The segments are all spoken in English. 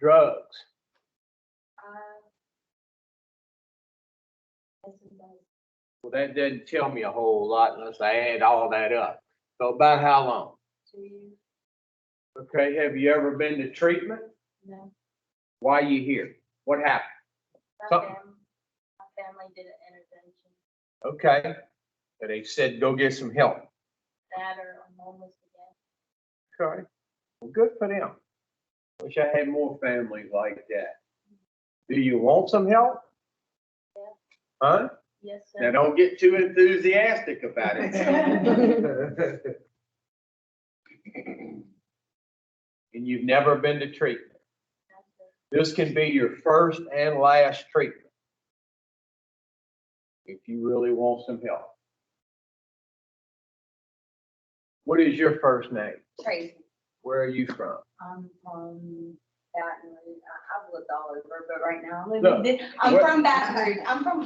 drugs? Yes, it does. Well, that doesn't tell me a whole lot unless I add all that up. So about how long? 2 years. Okay, have you ever been to treatment? No. Why are you here? What happened? My Something. family did an intervention. Okay, and they said go get some help. That or I'm homeless again. Okay, well, good for them. Wish I had more families like that. Do you want some help? Yeah. Huh? Yes, Now, sir. don't get too enthusiastic about it. And you've never been to treatment. This can be your first and last treatment. If you really want some help. What is your first name? Tracy. Where are you from? I'm from Baton Rouge. I've lived all over, but right now Look, I'm what- from Baton Rouge. I'm from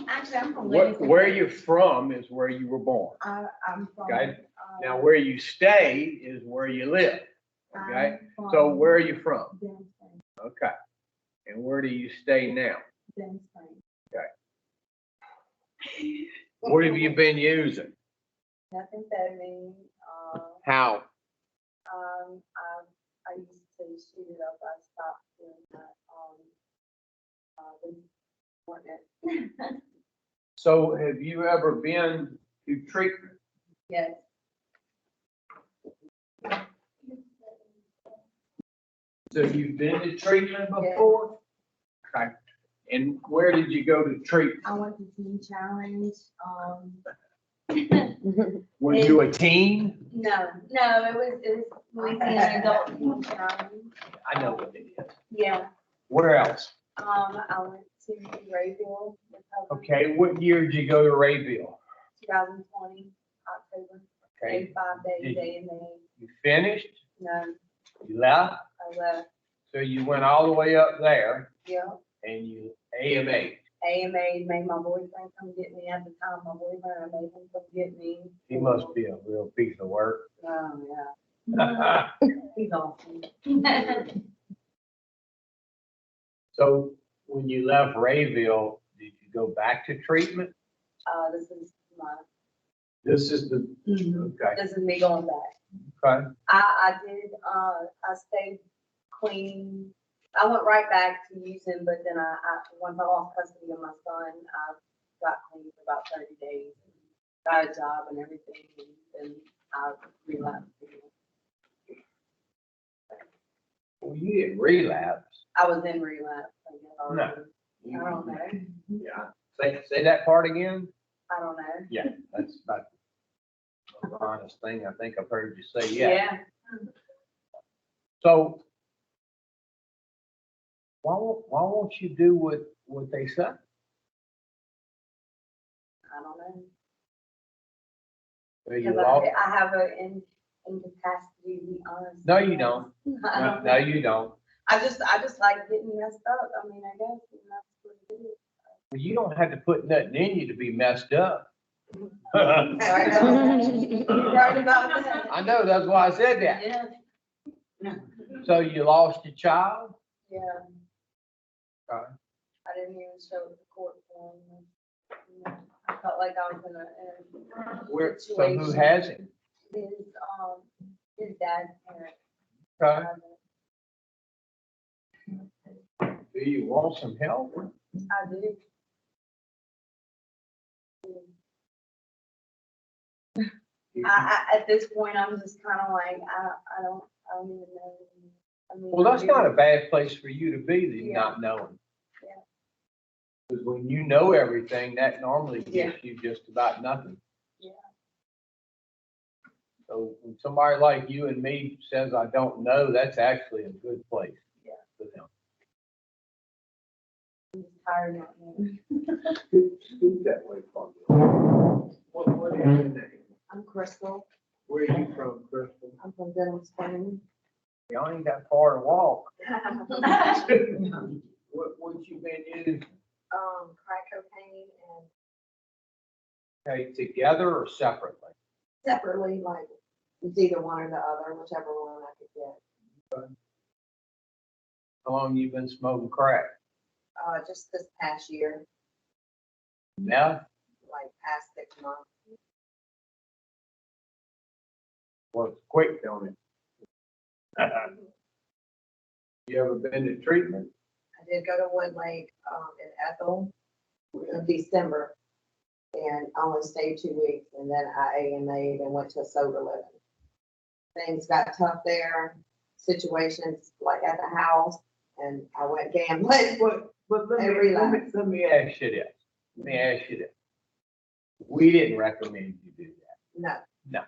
Livingston. Where you're from is where you were born. I'm from. Okay. Now, where you stay is where you live. Okay. I'm So from where are you from? Denton. Okay. And where do you stay now? Denton. What have you been using? Methamphetamine. How? I used to shoot it up. I stopped doing that. Been wanting it. So have you ever been to treatment? Yes. So you've been to treatment before? Okay. And where did you go to treatment? I went to Teen Challenge. Were you a teen? No, it was Louisiana Adult Teen Challenge. I know what it is. Yeah. Where else? I went to Rayville. Okay, what year did you go to Rayville? 2020, October. Okay, 5 days, Did- day and day. you finished, No, you left, I left. so you went all the way up there Yeah. and you AMA. AMA made my boyfriend come get me at the time. My boyfriend, I made him come get me. He must be a real piece of work. Oh, yeah. He's awesome. So when you left Rayville, did you go back to treatment? This is This is the, okay, this is me going back. okay, I I stayed clean. I went right back to using, but then once I lost custody of my son, I got clean for about 30 days. Got a job and everything, and then I relapsed again. well, you didn't relapse. I was in relapse, I guess. No. I don't know. Yeah, say that part again? I don't know. Yeah, that's about the honest thing I think I've heard you say, yeah. So why won't you do what they say? I don't know. Well, you Because lost- I have an incapacity to be honest. No, you don't. No, you don't. I just like getting messed up. I mean, I guess that's what it is. Well, you don't have to put nothing in you to be messed up. I know. You're right about that. I know, that's why I said that. Yeah. So you lost your child? Yeah. Okay. I didn't even show up to court for him. I felt like I was in a Where, so situation. who has him? His dad's parents. Okay. Do you want some help? I do. At this point, I'm just kind of like, I don't even know. I mean, Well, that's not a bad place for you to be, the Yeah. not knowing. Yeah. Because when you know everything, that normally Yeah. gives you just about nothing. Yeah. So when somebody like you and me says, I don't know, that's actually a good place. Yeah. For them. I'm just tired of not knowing. Scoot that way from you. What is your name? I'm Crystal. Where are you from, Crystal? I'm from Denton Springs. Y'all ain't got far to walk. What you been using? Crack cocaine and Okay, together or separately? separately, like it's either one or the other, whichever one I could get. How long you been smoking crack? Just this past year, Now, like past 6 months. works quick, don't it? You ever been to treatment? I did go to Woodlake, in Ethel in December. And I only stayed 2 weeks and then I AMA'd and went to sober living. Things got tough there, situations like at the house, and I went gambling. But Every let me ask you this. Let me ask you this. We didn't recommend you do that. No,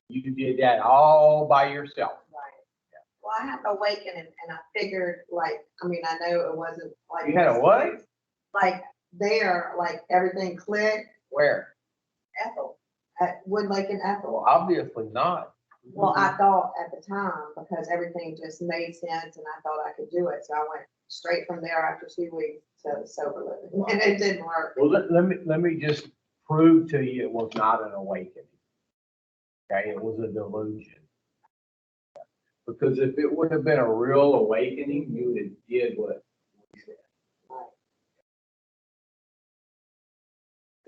You did that all by yourself. right. Well, I had an awakening and I figured I know it wasn't like. You had a what? Like there, like everything clicked. Where? Ethel, at Woodlake and Well, Ethel. obviously not. Well, I thought at the time because everything just made sense and I thought I could do it. So I went straight from there after 2 weeks to sober living and it didn't work. Well, let me just prove to you it was not an awakening. Okay, it was a delusion. Because if it would have been a real awakening, you would have did what we said.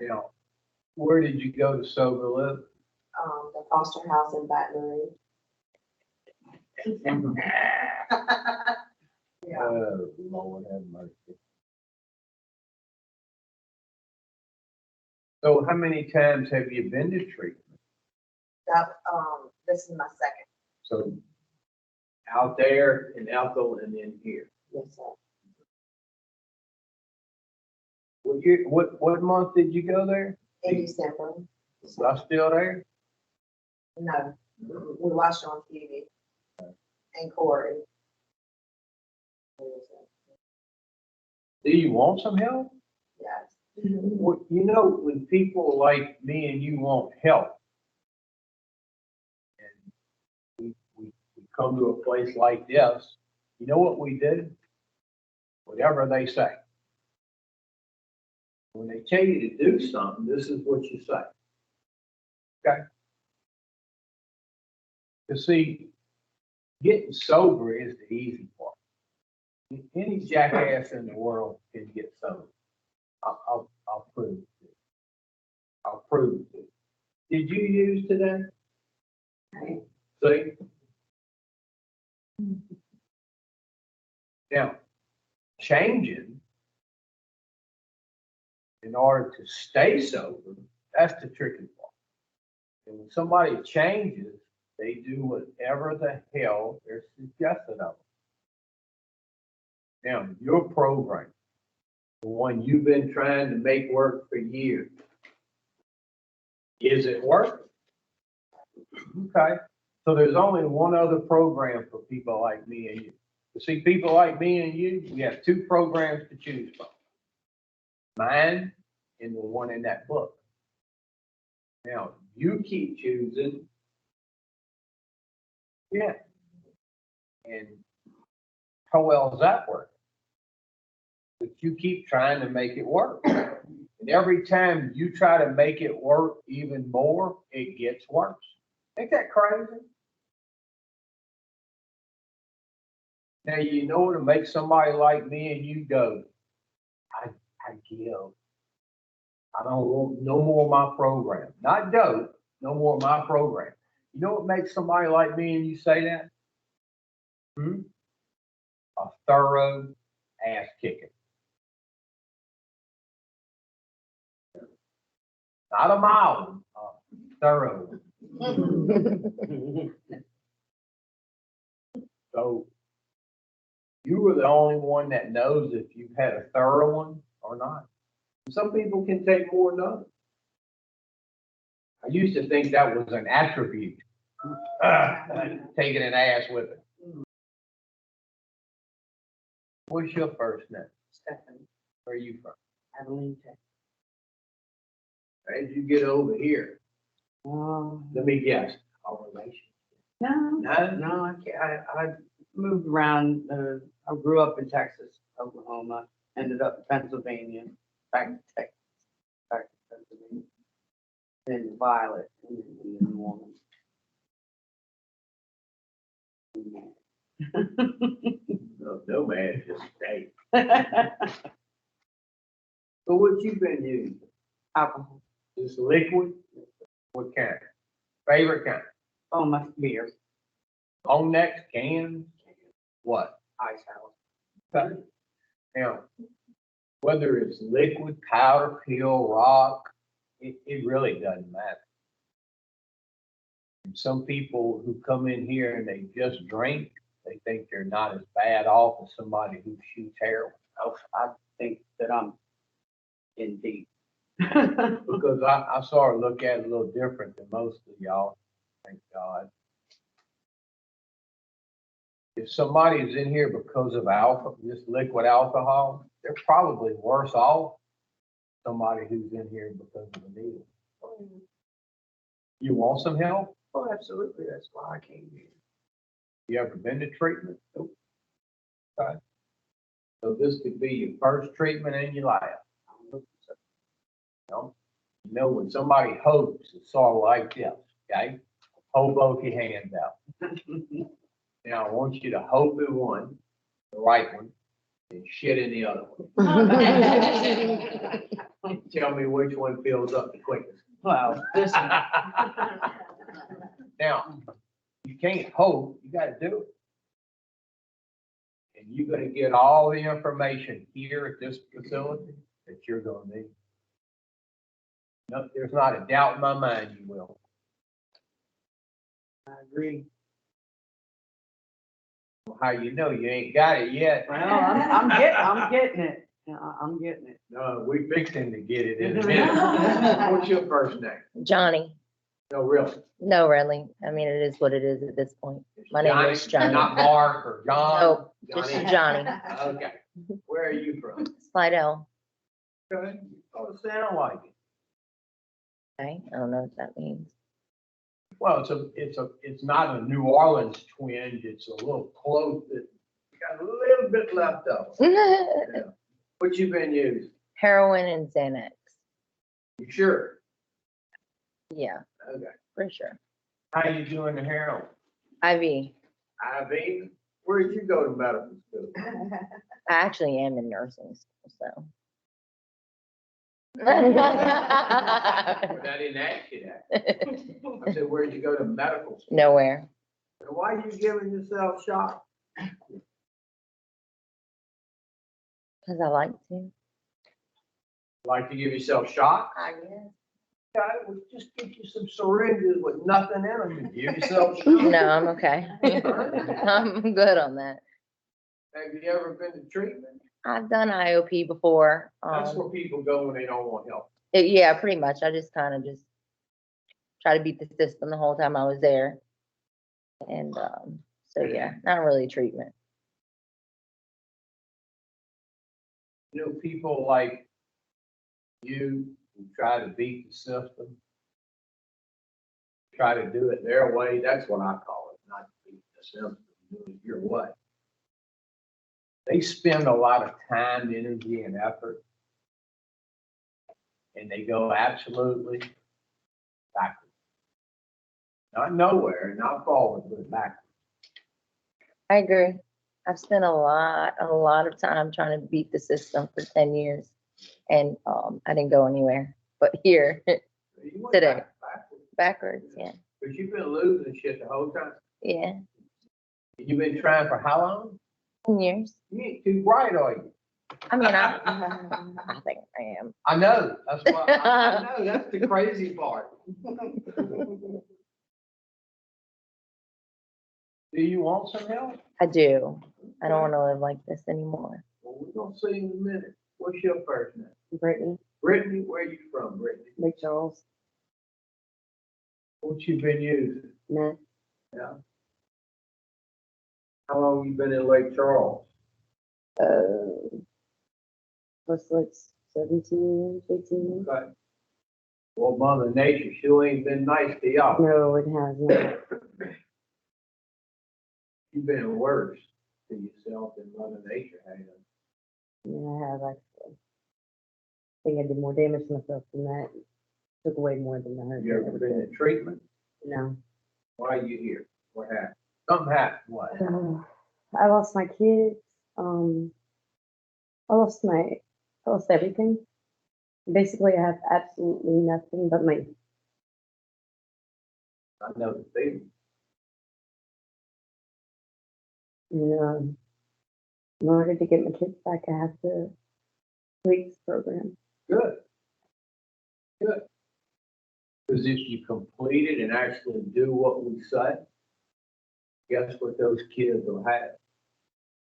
You know, where did you go to sober live? The foster house in Baton Rouge. Yeah. Oh, Lord have mercy. So how many times have you been to treatment? This is my second. So out there in Ethel and then here. Yes, sir. What month did you go there? In December. Is I still there? No, we watched on TV. And Corey. Do you want some help? Yes. Well, you know, when people like me and you want help, and we come to a place like this, you know what we do? Whatever they say. When they tell you to do something, this is what you say. Okay? You see, getting sober is the easy part. Any jackass in the world can get sober. I'll prove it. I'll prove it. Did you use today? See? Now, changing in order to stay sober, that's the tricky part. And when somebody changes, they do whatever the hell they're suggested of them. Now, your program, the one you've been trying to make work for years, is it working? Okay. So there's only one other program for people like me and you. You see, people like me and you, we have two programs to choose from. Mine and the one in that book. Now, you keep choosing. Yeah. And how well does that work? But you keep trying to make it work. And every time you try to make it work even more, it gets worse. Ain't that crazy? Now, you know what to make somebody like me and you go, I give. I don't want no more of my program. Not dope, no more of my program. You know what makes somebody like me and you say that? A thorough ass kicking. Not a mild one, a thorough one. So you were the only one that knows if you've had a thorough one or not. Some people can take more than others. I used to think that was an attribute, taking an ass with it. What's your first name? Stephanie. Where are you from? Abilene, Texas. How did you get over here? Let me guess. Our relation. No, No? no, I moved around. I grew up in Texas, Oklahoma, ended up in Pennsylvania, back to Texas, back to Pennsylvania, then Violet, and then New Orleans. No, man, just stay. So what you been using? Alcohol. Just liquid? What kind? Favorite kind? Oh, my beer. On next cans? What? Ice house. Okay. Now, whether it's liquid, powder, pill, rock, it really doesn't matter. And some people who come in here and they just drink, they think they're not as bad off as somebody who shoots heroin. I think that I'm in deep. Because I sort of look at it a little different than most of y'all, thank God. If somebody's in here because of alcohol, just liquid alcohol, they're probably worse off than somebody who's in here because of the needle. You want some help? Oh, absolutely. That's why I came here. You ever been to treatment? Nope. Okay. So this could be your first treatment in your life. You know, when somebody hopes, it's sort of like this, okay? Hold both your hands out. Now, I want you to hope in one, the right one, and shit in the other one. Tell me which one fills up the quickest. Well, this, Now, you can't hope, you gotta do it. And you're gonna get all the information here at this facility that you're gonna need. No, there's not a doubt in my mind you will. I agree. How you know you ain't got it yet? Well, I'm getting it. Yeah, I'm getting it. No, we fixing to get it in a minute. What's your first name? Johnny. No, really? No, really. I mean, it is what it is at this point. My name is Johnny. Not Mark or John? No, just Johnny. Okay. Where are you from? Slidell. Okay. Oh, it sound like it. Okay, I don't know what that means. Well, it's not a New Orleans twinge. It's a little close. It got a little bit left of it. Yeah. What you been using? Heroin and Xanax. You sure? Yeah, Okay. for sure. How you doing the heroin? IV. IV? Where did you go to medical school? I actually am in nursing school, so. I didn't ask you that. I said, where'd you go to medical school? Nowhere. And why are you giving yourself shots? Because I like to. Like to give yourself shots? I guess. Okay, well, just get you some syringes with nothing in them and give yourself shots. No, I'm okay. I'm good on that. Have you ever been to treatment? I've done IOP before. That's where people go when they don't want help. Yeah, pretty much. I just kind of just try to beat the system the whole time I was there. And so, yeah, not really treatment. You know, people like you who try to beat the system, try to do it their way. That's what I call it, not beat the system, do it your way. They spend a lot of time, energy, and effort, and they go absolutely backwards. Not nowhere, not forward, but backwards. I agree. I've spent a lot of time trying to beat the system for 10 years, and I didn't go anywhere. But here, You went today, backwards. backwards, yeah, But you've been losing shit the whole time. yeah, You've been trying for how long? 10 years. You ain't too bright, are you? I mean, I think I am. I know, that's why, I know, that's the crazy part. Do you want some help? I do. I don't want to live like this anymore. Well, we're gonna see in a minute. What's your first name? Brittany, Brittany, where you from, Brittany? Lake Charles, What you been using? meth, Yeah. How long you been in Lake Charles? what's like 17 years, 18 years? Okay. Well, Mother Nature sure ain't been nice to y'all. No, it hasn't. You've been worse to yourself than Mother Nature has. Yeah, I have actually. I think I did more damage to myself than that. Took away more than that. You ever been in treatment? No. Why are you here? What happened? Something happened, what? I lost my kids I lost everything. Basically, I have absolutely nothing but money. I know the feeling. And, in order to get my kids back, I have to complete this program. Good. Good. Because if you complete it and actually do what we say, guess what those kids will have?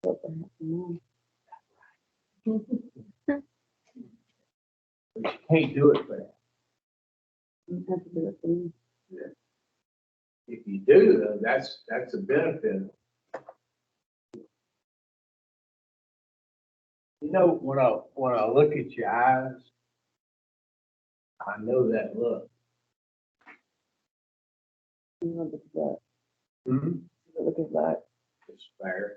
What the heck, no. But you can't do it for that. You have to do it for me. If you do, though, that's a benefit. You know, when I look at your eyes, I know that look. Look at that. Mm-hmm. Look at that. It's fair.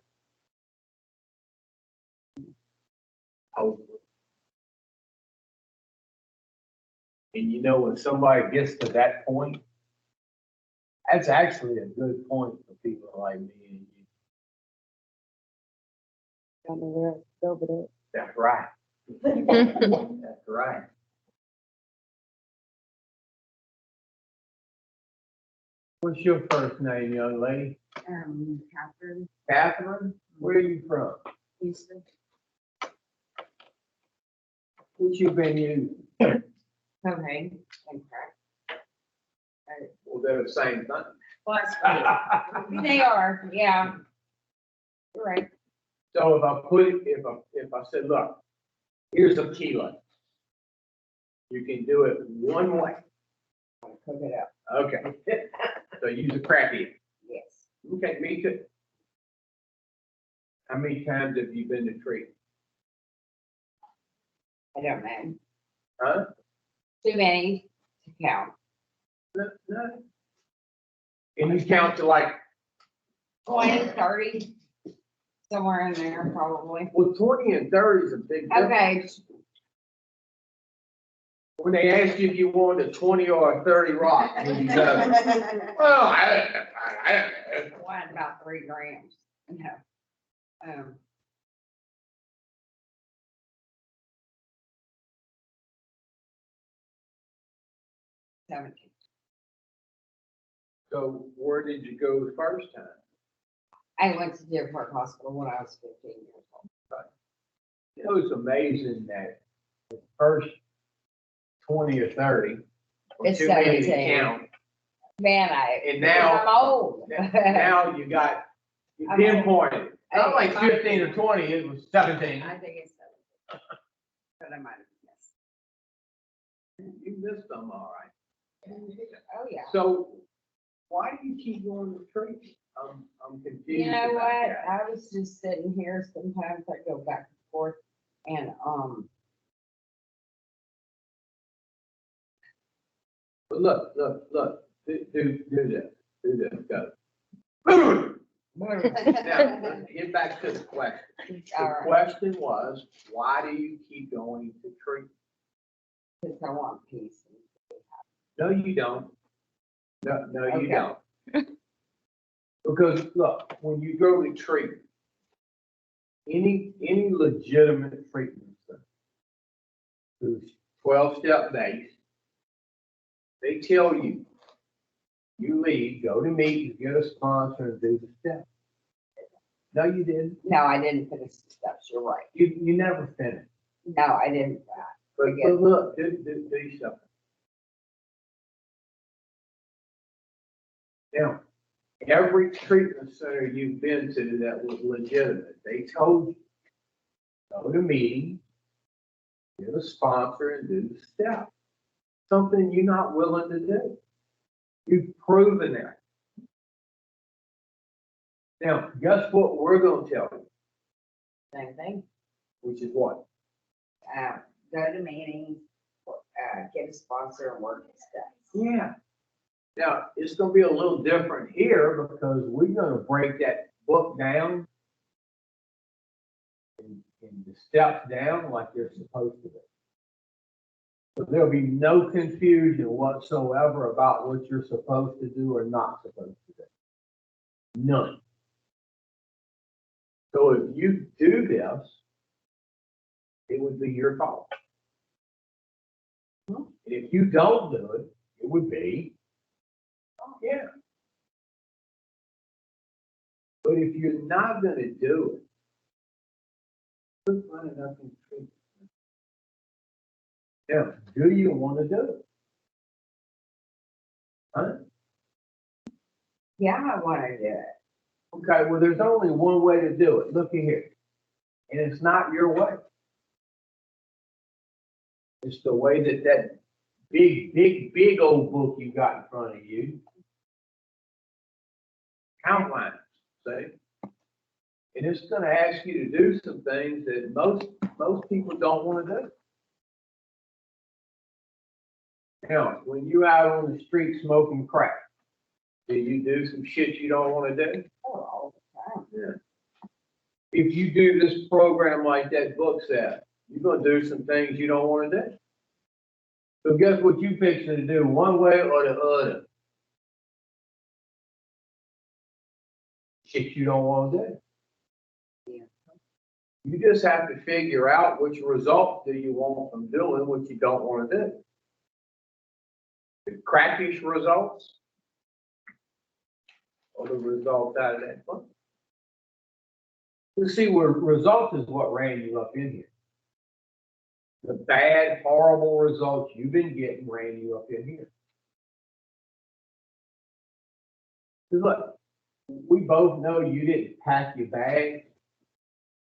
Hopefully. And you know, when somebody gets to that point, that's actually a good point for people like me and you. I don't know where else to go but it. That's right. That's right. What's your first name, young lady? Catherine Catherine? Where are you from? Houston. What you been using? Okay, and crack. Well, they're the same thing. Well, that's funny. They are, yeah. You're right. So if I put it, if I said, look, here's a kilo. You can do it one way. Cook it up. Okay. So use a crack eater. Yes. Okay, me too. How many times have you been to treatment? I don't know. Huh? Too many to count. No. And you count to like, 20, 30, somewhere in there probably. well, 20 and 30 is a big difference. Okay, When they ask you if you want a 20 or a 30 rock, and you go, well, I don't know. one about 3 grams. No. $17. So where did you go the first time? I went to Deer Park Hospital when I was 15 years old. You know, it's amazing that the first 20 or 30, or It's too many to 17. count. Man, And now- I'm old. Now you got, you I'm pinpointed. Not like Hey, 15 or 20, it was 17. I think it's 17. But I might have missed. You missed them, all right. Oh, yeah. So why do you keep going to treatment? I'm confused. You know about what? that. I was just sitting here. Sometimes I go back and forth and, But look, do this, go. Now, let's get back to the question. all The right, question was, why do you keep going to treatment? because I want peace. No, you don't. No, you Okay. don't. Because look, when you go to treatment, any legitimate treatment center, who's 12-step based, they tell you, you leave, go to meetings, get a sponsor, and do the steps. No, you didn't. No, I didn't finish the steps. You're right. You never finished. No, I didn't. But look, do something. Now, every treatment center you've been to that was legitimate, they told you, go to meetings, get a sponsor, and do the steps. Something you're not willing to do. You've proven that. Now, guess what we're gonna tell you, Same thing. which is what? Go to meetings, get a sponsor and work the steps. Yeah. Now, it's gonna be a little different here because we're gonna break that book down and the steps down like they're supposed to be. So there'll be no confusion whatsoever about what you're supposed to do or not supposed to do. None. So if you do this, it would be your fault. And if you don't do it, it would be, oh, yeah. But if you're not gonna do it, you're finding nothing to treat. Now, do you wanna do it? Huh? Yeah, I wanna do it. Okay, well, there's only one way to do it. Look at here. And it's not your way. It's the way that big old book you got in front of you outlines, see? And it's gonna ask you to do some things that most people don't wanna do. Now, when you out on the street smoking crack, do you do some shit you don't wanna do? Oh, all the time. Yeah. If you do this program like that book said, you're gonna do some things you don't wanna do. So guess what you fixing to do, one way or the other? Shit you don't wanna do. Yeah. You just have to figure out which result do you want from doing what you don't wanna do. The crappiest results or the results out of that book. You see, where results is what ran you up in here. The bad, horrible results you've been getting ran you up in here. 'Cause look, we both know you didn't pack your bag,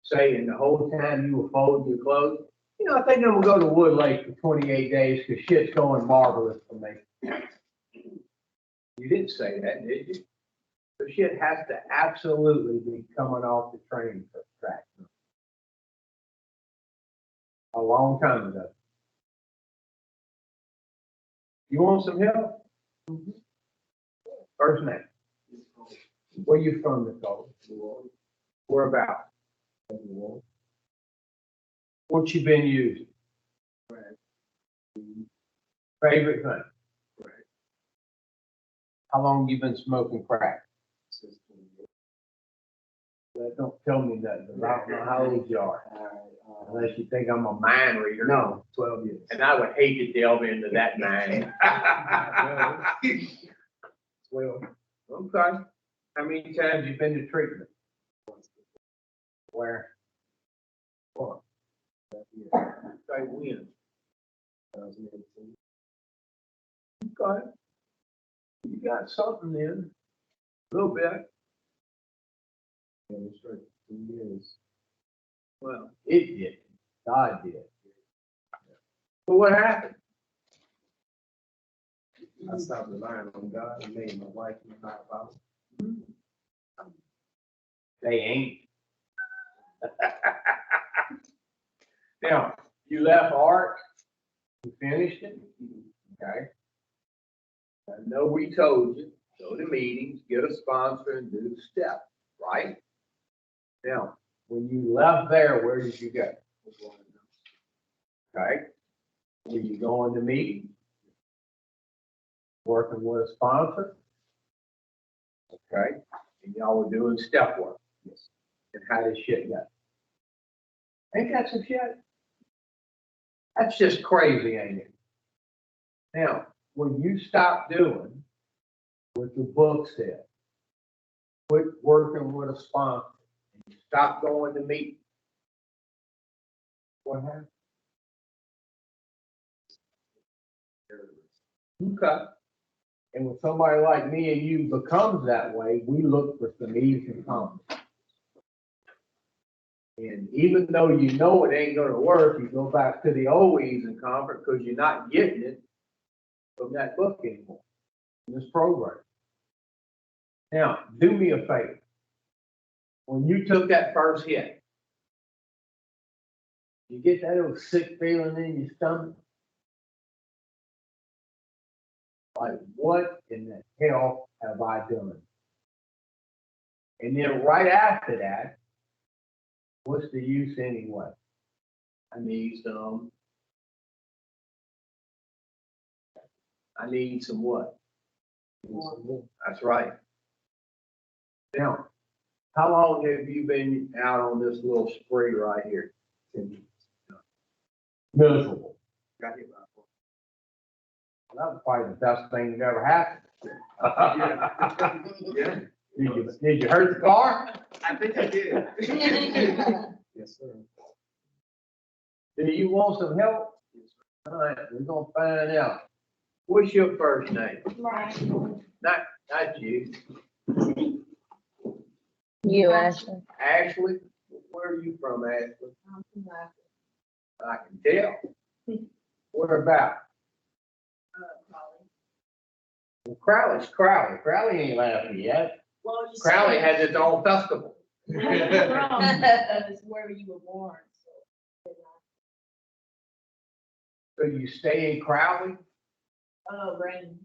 saying the whole time you were folding your clothes, you know, I think I'm gonna go to Woodlake for 28 days because shit's going marvelous for me. You didn't say that, did you? The shit has to absolutely be coming off the train track. A long time ago. You want some help? First name. Where you from, Nicole? Where about? What you been using? Favorite thing? How long you been smoking crack? That don't tell me nothing, 'cause I don't know how old you are. Unless you think I'm a mind reader. No, 12 years. And I would hate to delve into that mind. 12. Okay. How many times you been to treatment? Where? What? Okay, when? 2018. Okay. You got something then, a little bit. Yeah, straight 2 years. Well, it did. God did. But what happened? I stopped relying on God and made my wife and I about it. They ain't. Now, you left art, you finished it, okay? I know we told you, go to meetings, get a sponsor and do the steps, right? Now, when you left there, where did you go? Okay? Were you going to meetings? Working with a sponsor? Okay? And y'all were doing step work? Yes. And how did shit go? Ain't that some shit? That's just crazy, ain't it? Now, when you stop doing what the book said, quit working with a sponsor, and you stop going to meetings, what happened? Okay. And when somebody like me and you becomes that way, we look for some ease and comfort. And even though you know it ain't gonna work, you go back to the old ease and comfort because you're not getting it from that book anymore, in this program. Now, do me a favor. When you took that first hit, you get that little sick feeling in your stomach? Like, what in the hell have I done? And then right after that, what's the use anyway? I need some what? That's right. Now, How long have you been out on this little spree right here? Miserable. Got hit by a car. That was probably the best thing that ever happened. Yeah, Did you hurt the car? I think I did. Yes, sir. Do you want some help? All right, we're gonna find out. What's your first name? Not you. You, Ashley. Ashley? Where are you from, Ashley? I can tell. Where about? Well, Crowley's Crowley. Crowley ain't laughing yet. Crowley has its own festival. That's where you were born, so. So you stay in Crowley? Oh, rain.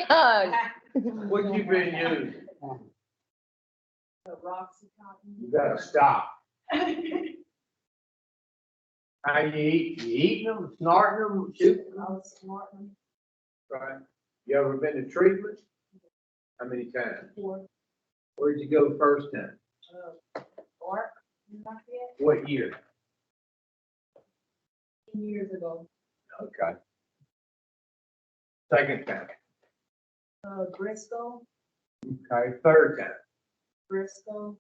God. What you been using? The Roxy Cotton. You gotta stop. How you eat? You eating them, snorting them, shooting them? I was smart one. Right. You ever been to treatment? How many times? Four. Where'd you go first time? Or, not yet, What year? 10 years ago. Okay. Second time. Bristol, Okay, third time. Bristol.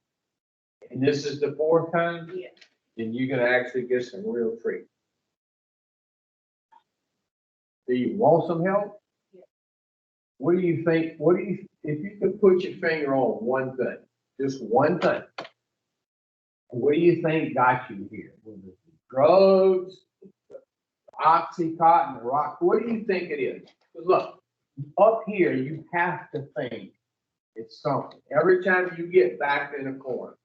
And this is the fourth time? Yeah. Then you're gonna actually get some real treatment. Do you want some help? Yeah. What do you think, if you could put your finger on one thing, just one thing, what do you think got you here? Was it the drugs, the Oxycontin, the rock, what do you think it is? 'Cause look, up here, you have to think it's something. Every time you get backed in a corner,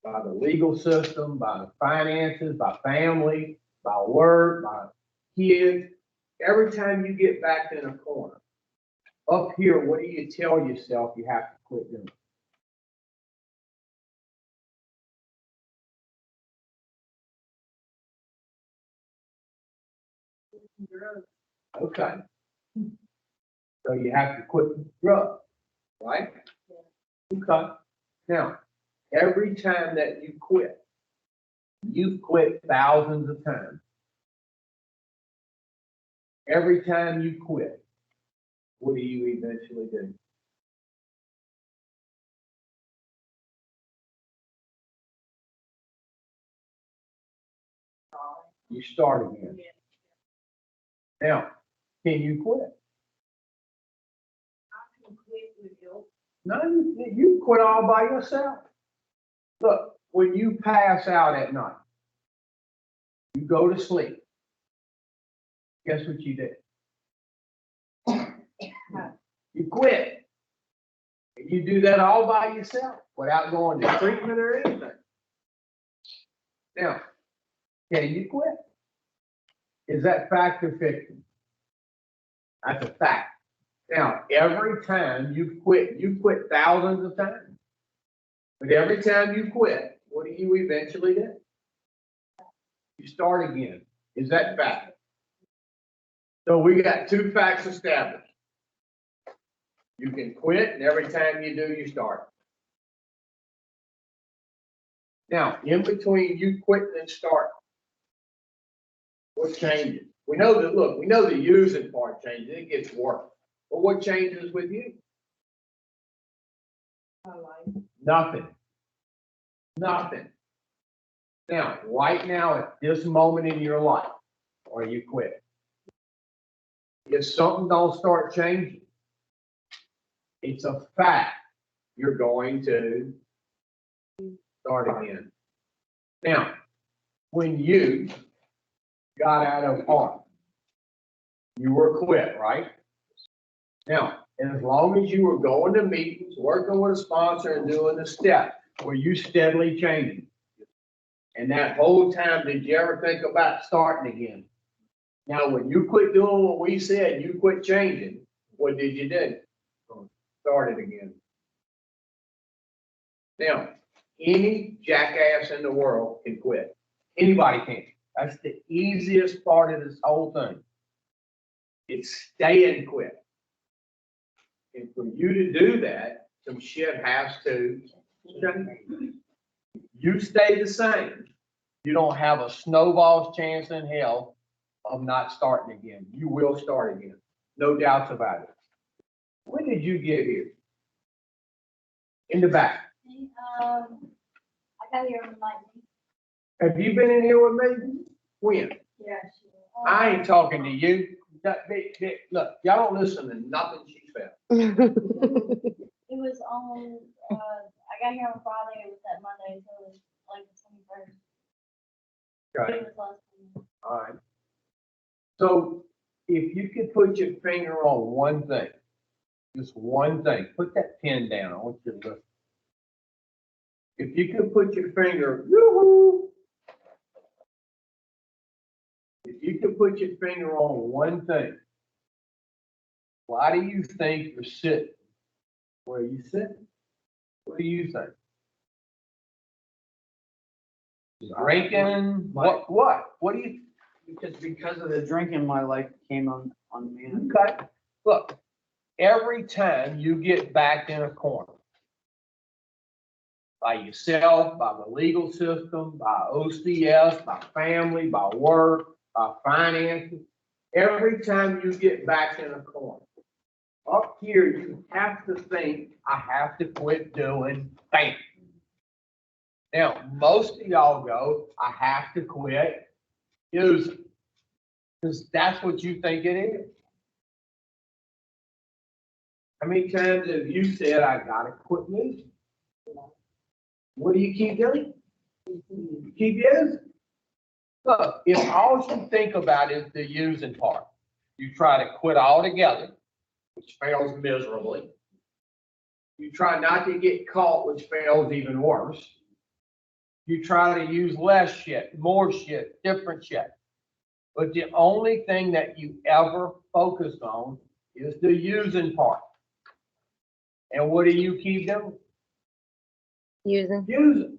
by the legal system, by the finances, by family, by work, by kids, every time you get backed in a corner, up here, what do you tell yourself you have to quit doing? Drugs. Okay. So you have to quit drugs, right? Okay. Now, every time that you quit, you've quit thousands of times. Every time you quit, what do you eventually do? You start again. Yeah. Now, can you quit? I can quit with help. No, you quit all by yourself. Look, when you pass out at night, you go to sleep. Guess what you did? You quit. You do that all by yourself without going to treatment or anything. Now, can you quit? Is that fact or fiction? That's a fact. Now, every time you quit thousands of times. But every time you quit, what do you eventually do? You start again. Is that fact? So we got two facts established. You can quit, and every time you do, you start. Now, in between you quitting and starting, what changes? We know that, look, we know the using part changes, it gets worse. But what changes with you? My life. Nothing. Nothing. Now, right now, at this moment in your life, or you quit. If something don't start changing, it's a fact you're going to start again. Now, when you got out of art, you were quit, right? Now, as long as you were going to meetings, working with a sponsor and doing the step, were you steadily changing? And that whole time, did you ever think about starting again? Now, when you quit doing what we said, you quit changing, what did you do? Started again. Now, any jackass in the world can quit. Anybody can. That's the easiest part of this whole thing. It's stay and quit. And for you to do that, some shit has to. You stay the same. You don't have a snowball's chance in hell of not starting again. You will start again. No doubts about it. When did you get here? In the back. I got here on Monday. Have you been in here with me? When? Yeah. I ain't talking to you. Look, y'all don't listen to nothing she said. It was on, I got here on Friday, it was that Monday, so it was like the 21st. Okay, It was last week. all right. So if you could put your finger on one thing, just one thing, put that pen down. I want you to listen. If you could put your finger, yoo-hoo. If you could put your finger on one thing, why do you think you're sitting where you sitting? What do you think? Drinking? What do you? Because of the drinking, my life came on me. Okay, look, every time you get backed in a corner, by yourself, by the legal system, by OCS, by family, by work, by finances, every time you get backed in a corner, up here, you have to think, I have to quit doing bam. Now, most of y'all go, I have to quit using, because that's what you think it is. How many times have you said, I gotta quit using? What do you keep doing? You keep using. Look, if all you think about is the using part, you try to quit altogether, which fails miserably. You try not to get caught, which fails even worse. You try to use less shit, more shit, different shit. But the only thing that you ever focus on is the using part. And what do you keep doing? Using. Using.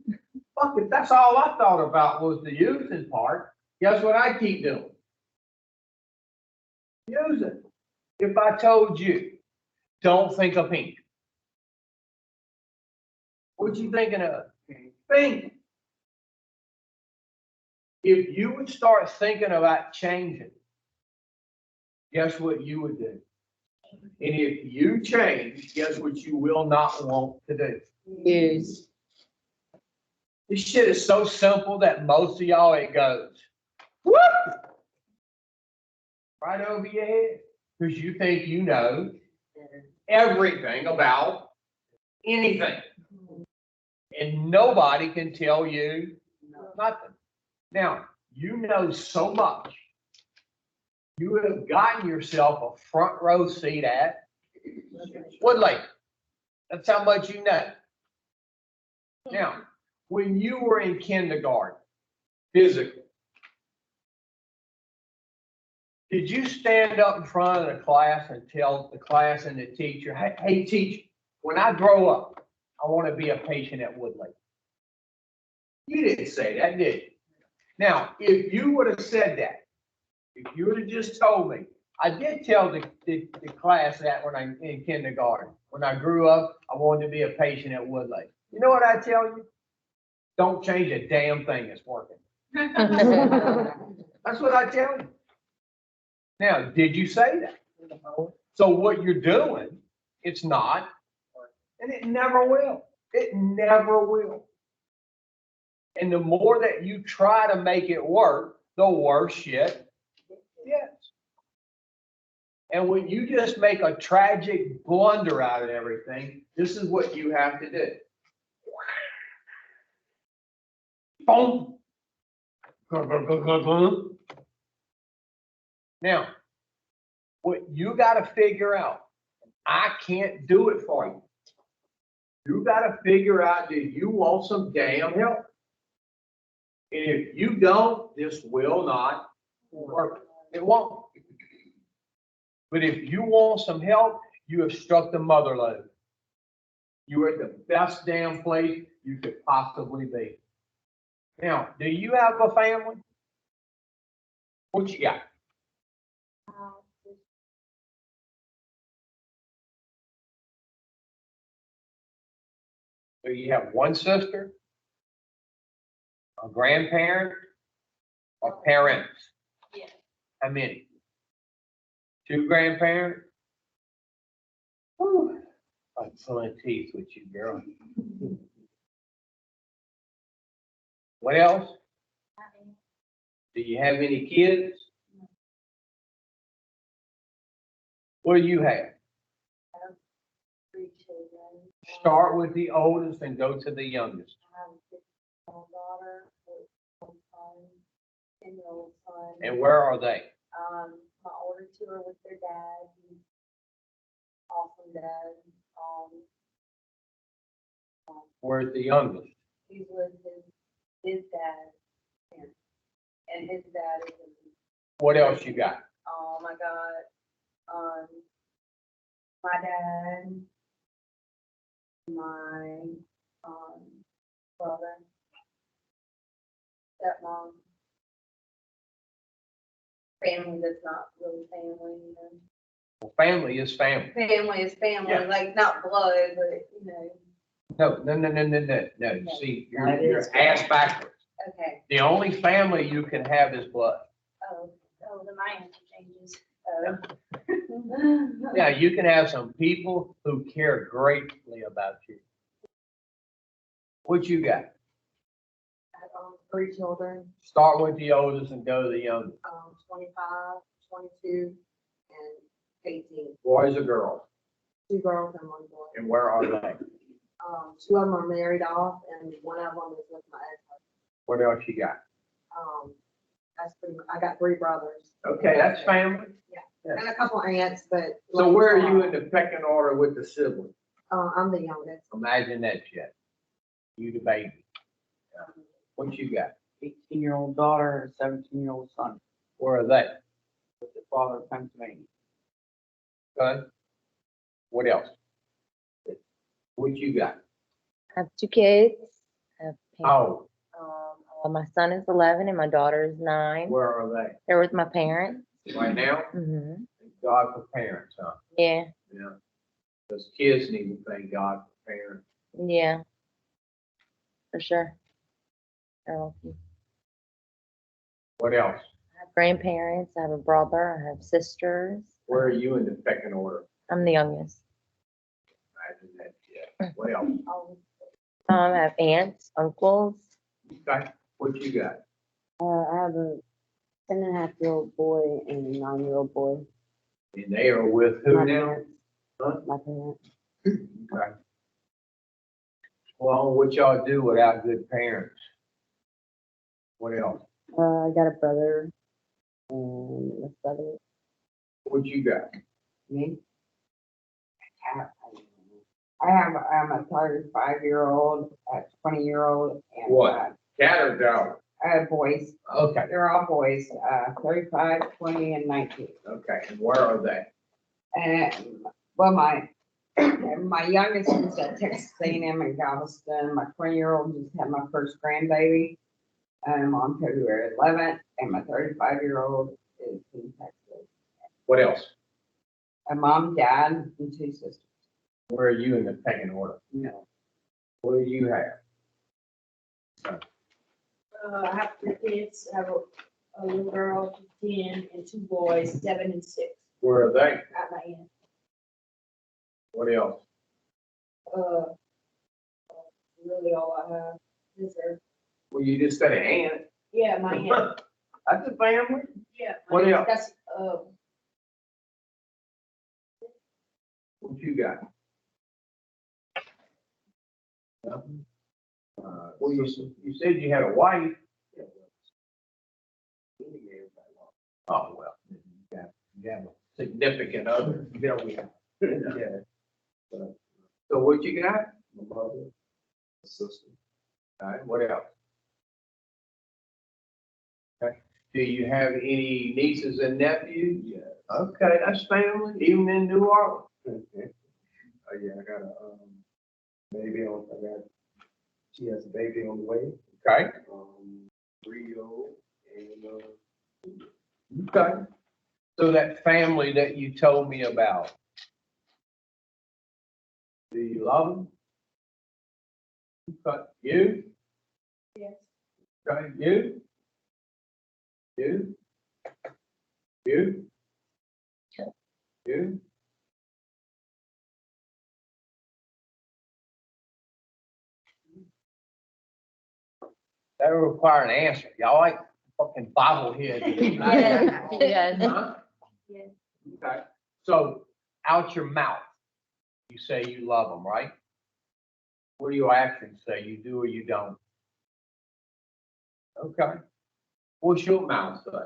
Fuck it, that's all I thought about was the using part. Guess what I keep doing? Using. If I told you, don't think of pink. What you thinking of? Pink. If you would start thinking about changing, guess what you would do? And if you change, guess what you will not want to do? Use. This shit is so simple that most of y'all, it goes, whoop, right over your head. Because you think you know everything about anything. And nobody can tell you nothing. Now, you know so much. You have gotten yourself a front row seat at Woodlake. That's how much you know. Now, when you were in kindergarten, physically, did you stand up in front of the class and tell the class and the teacher, hey teacher, when I grow up, I want to be a patient at Woodlake? You didn't say that, did you? Now, if you would have said that, if you would have just told me, I did tell the class that when I in kindergarten, when I grew up, I wanted to be a patient at Woodlake. You know what I tell you? Don't change a damn thing that's working. That's what I tell you. Now, did you say that? So what you're doing, it's not, and it never will. It never will. And the more that you try to make it work, the worse shit gets. And when you just make a tragic blunder out of everything, this is what you have to do. Boom. Now, what you got to figure out, I can't do it for you. You got to figure out, do you want some damn help? And if you don't, this will not work. It won't. But if you want some help, you have struck the mother lode. You are at the best damn place you could possibly be. Now, do you have a family? What you got? So you have one sister, a grandparent, or parents? Yeah. How many? Two grandparents? Whew. I'm pulling teeth with you, girl. What else? Do you have any kids? What do you have? Three children. Start with the oldest and go to the youngest. I have a 6-year-old daughter, 4-year-old son, 10-year-old son. And where are they? My older two are with their dad. He's awesome dad. Where's the youngest? He's with his dad. And his dad is in, What else you got? I got, my dad, my, brother, stepmom. Family that's not really family, you know. Well, family is family. Family is family, Yeah. like not blood, but you know, No. See, That you're is ass backwards. okay. The only family you can have is blood. Oh, then my answer changes. Yeah, you can have some people who care greatly about you. What you got? 3 children, Start with the oldest and go to the youngest. 25, 22, and 18. Boys or girls? 2 girls and 1 boy. And where are they? 2 of them are married off, and 1 of them is with my ex-husband. What else you got? That's pretty much, I got 3 brothers. Okay, that's family. And a couple aunts, but. So where are you in the pecking order with the siblings? I'm the youngest. Imagine that shit. You the baby. What you got? 18-year-old daughter and 17-year-old son Where are they? with the father of Pennsylvania. Son? What else? What you got? I have 2 kids. I have parents. Oh, My son is 11 and my daughter is 9. where are They're with my parents. they? Right now? Hmm. Thank God for parents, huh? Yeah, Yeah. Those kids need to thank God for parents. yeah, for sure. Oh, I What else? have grandparents. I have a brother. I have sisters. Where are you in the pecking order? I'm the youngest. Imagine that shit. What else? I have aunts, uncles. Okay, what you got? I have a 10.5-year-old boy and a 9-year-old boy. And they are with who My now? parents. Huh? My parents. Okay. Well, what y'all do without good parents? What else? I got a brother and a brother. What you got? Me? I have a 35-year-old, a 20-year-old, and What? Cat or dog? boys. Okay, They're all boys, 35, 20, and 19. okay, and where are they? And, well, my youngest is at Texas A&M in Galveston. My 20-year-old just had my first grandbaby on February 11th, and my 35-year-old is in Texas. What else? A mom, dad, and 2 sisters. Where are you in the pecking order? No. What do you have? I have 3 kids. I have a little girl, 10, and 2 boys, 7 and 6. Where are they? At my aunt. What else? Really all I have is her. Well, you just said an aunt. Yeah, my aunt. That's a family. Yeah. What else? That's, What you got? Nothing? Well, you said you had a wife. Oh, well, you have a significant other. Yeah, we have. Yeah. So what you got? My mother, my sister. All right, what else? Okay, do you have any nieces and nephews? Yeah. Okay, that's family, even in New Orleans. Oh, yeah, I got a, baby on, she has a baby on the way, Okay, 3-year-old, and, okay. So that family that you told me about, do you love them? Okay, you, Yes. okay, you. You. You. You. That would require an answer. Y'all like fucking bobblehead. Yeah, yes. Huh? Yes. Okay, so out your mouth, you say you love them, right? What do your actions say? You do or you don't? Okay. What's your mouth say?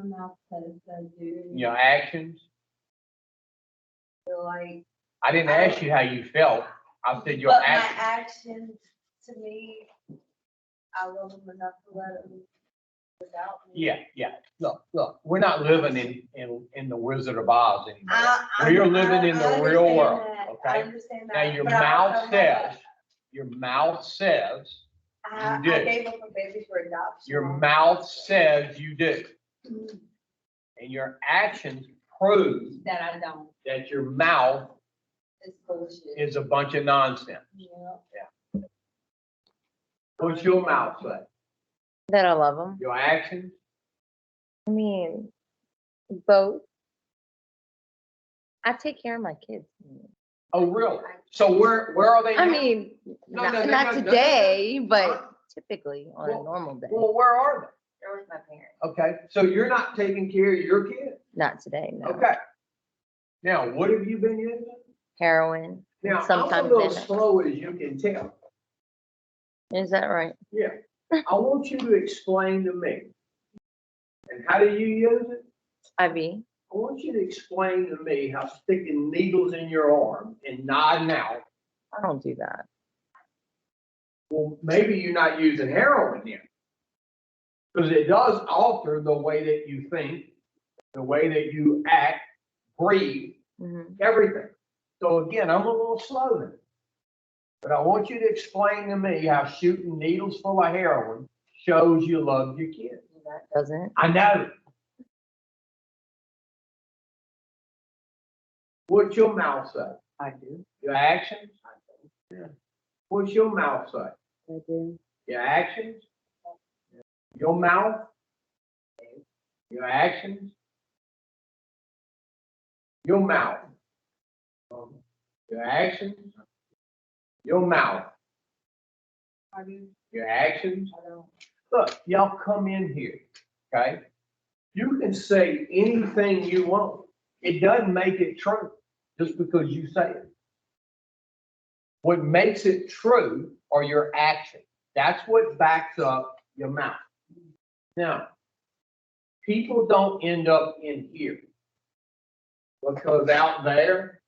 My mouth says I do. Your actions? Feel like, I didn't ask you how you felt. I said your but my actions. actions, to me, I love them enough to let them without me. Yeah, yeah. Look, we're not living in the Wizard of Oz anymore. We're living in the real world, I okay? understand Now, that. your but I mouth also have says, your mouth says, I you do. gave up a baby for adoption. your mouth says you do. And your actions prove That I don't. that your mouth It's bullshit. is a bunch of nonsense. Yeah. What's your mouth say? That I love them. Your actions? I mean, both. I take care of my kids. Oh, really? So where are they now? I mean, No, not no, today, Huh? but typically on a Well- normal day. Well, where are There was my parents. they? Okay, so you're not taking care of your kids? Not today, no. Okay. Now, what have you been using? Heroin. Now, I'm a Sometimes little Xanax. slow, as you can tell. Is that right? Yeah. I want you to explain to me. And how do you use it? IV. I want you to explain to me how sticking needles in your arm and nodding out, I don't do that. well, maybe you're not using heroin then. Because it does alter the way that you think, the way that you act, breathe, Mhm. everything. So again, I'm a little slow then. But I want you to explain to me how shooting needles full of heroin shows you love your kids. That doesn't. I know. What's your mouth say? I do. Your actions? Yeah. What's your mouth say? I do. Your actions? Your mouth? Your actions? Your mouth? Your actions? Your mouth? I do. Your actions? I don't. Look, y'all come in here, okay? You can say anything you want. It doesn't make it true just because you say it. What makes it true are your actions. That's what backs up your mouth. Now, people don't end up in here because out there,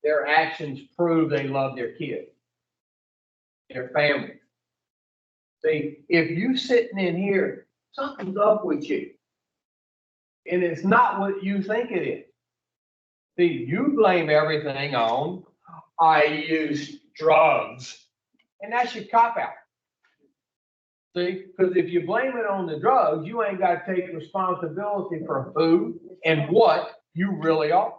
their actions prove they love their kids, their family. See, if you sitting in here, something's up with you. And it's not what you think it is. See, you blame everything on, I use drugs. And that's your cop out. See, because if you blame it on the drugs, you ain't got to take responsibility for who and what you really are.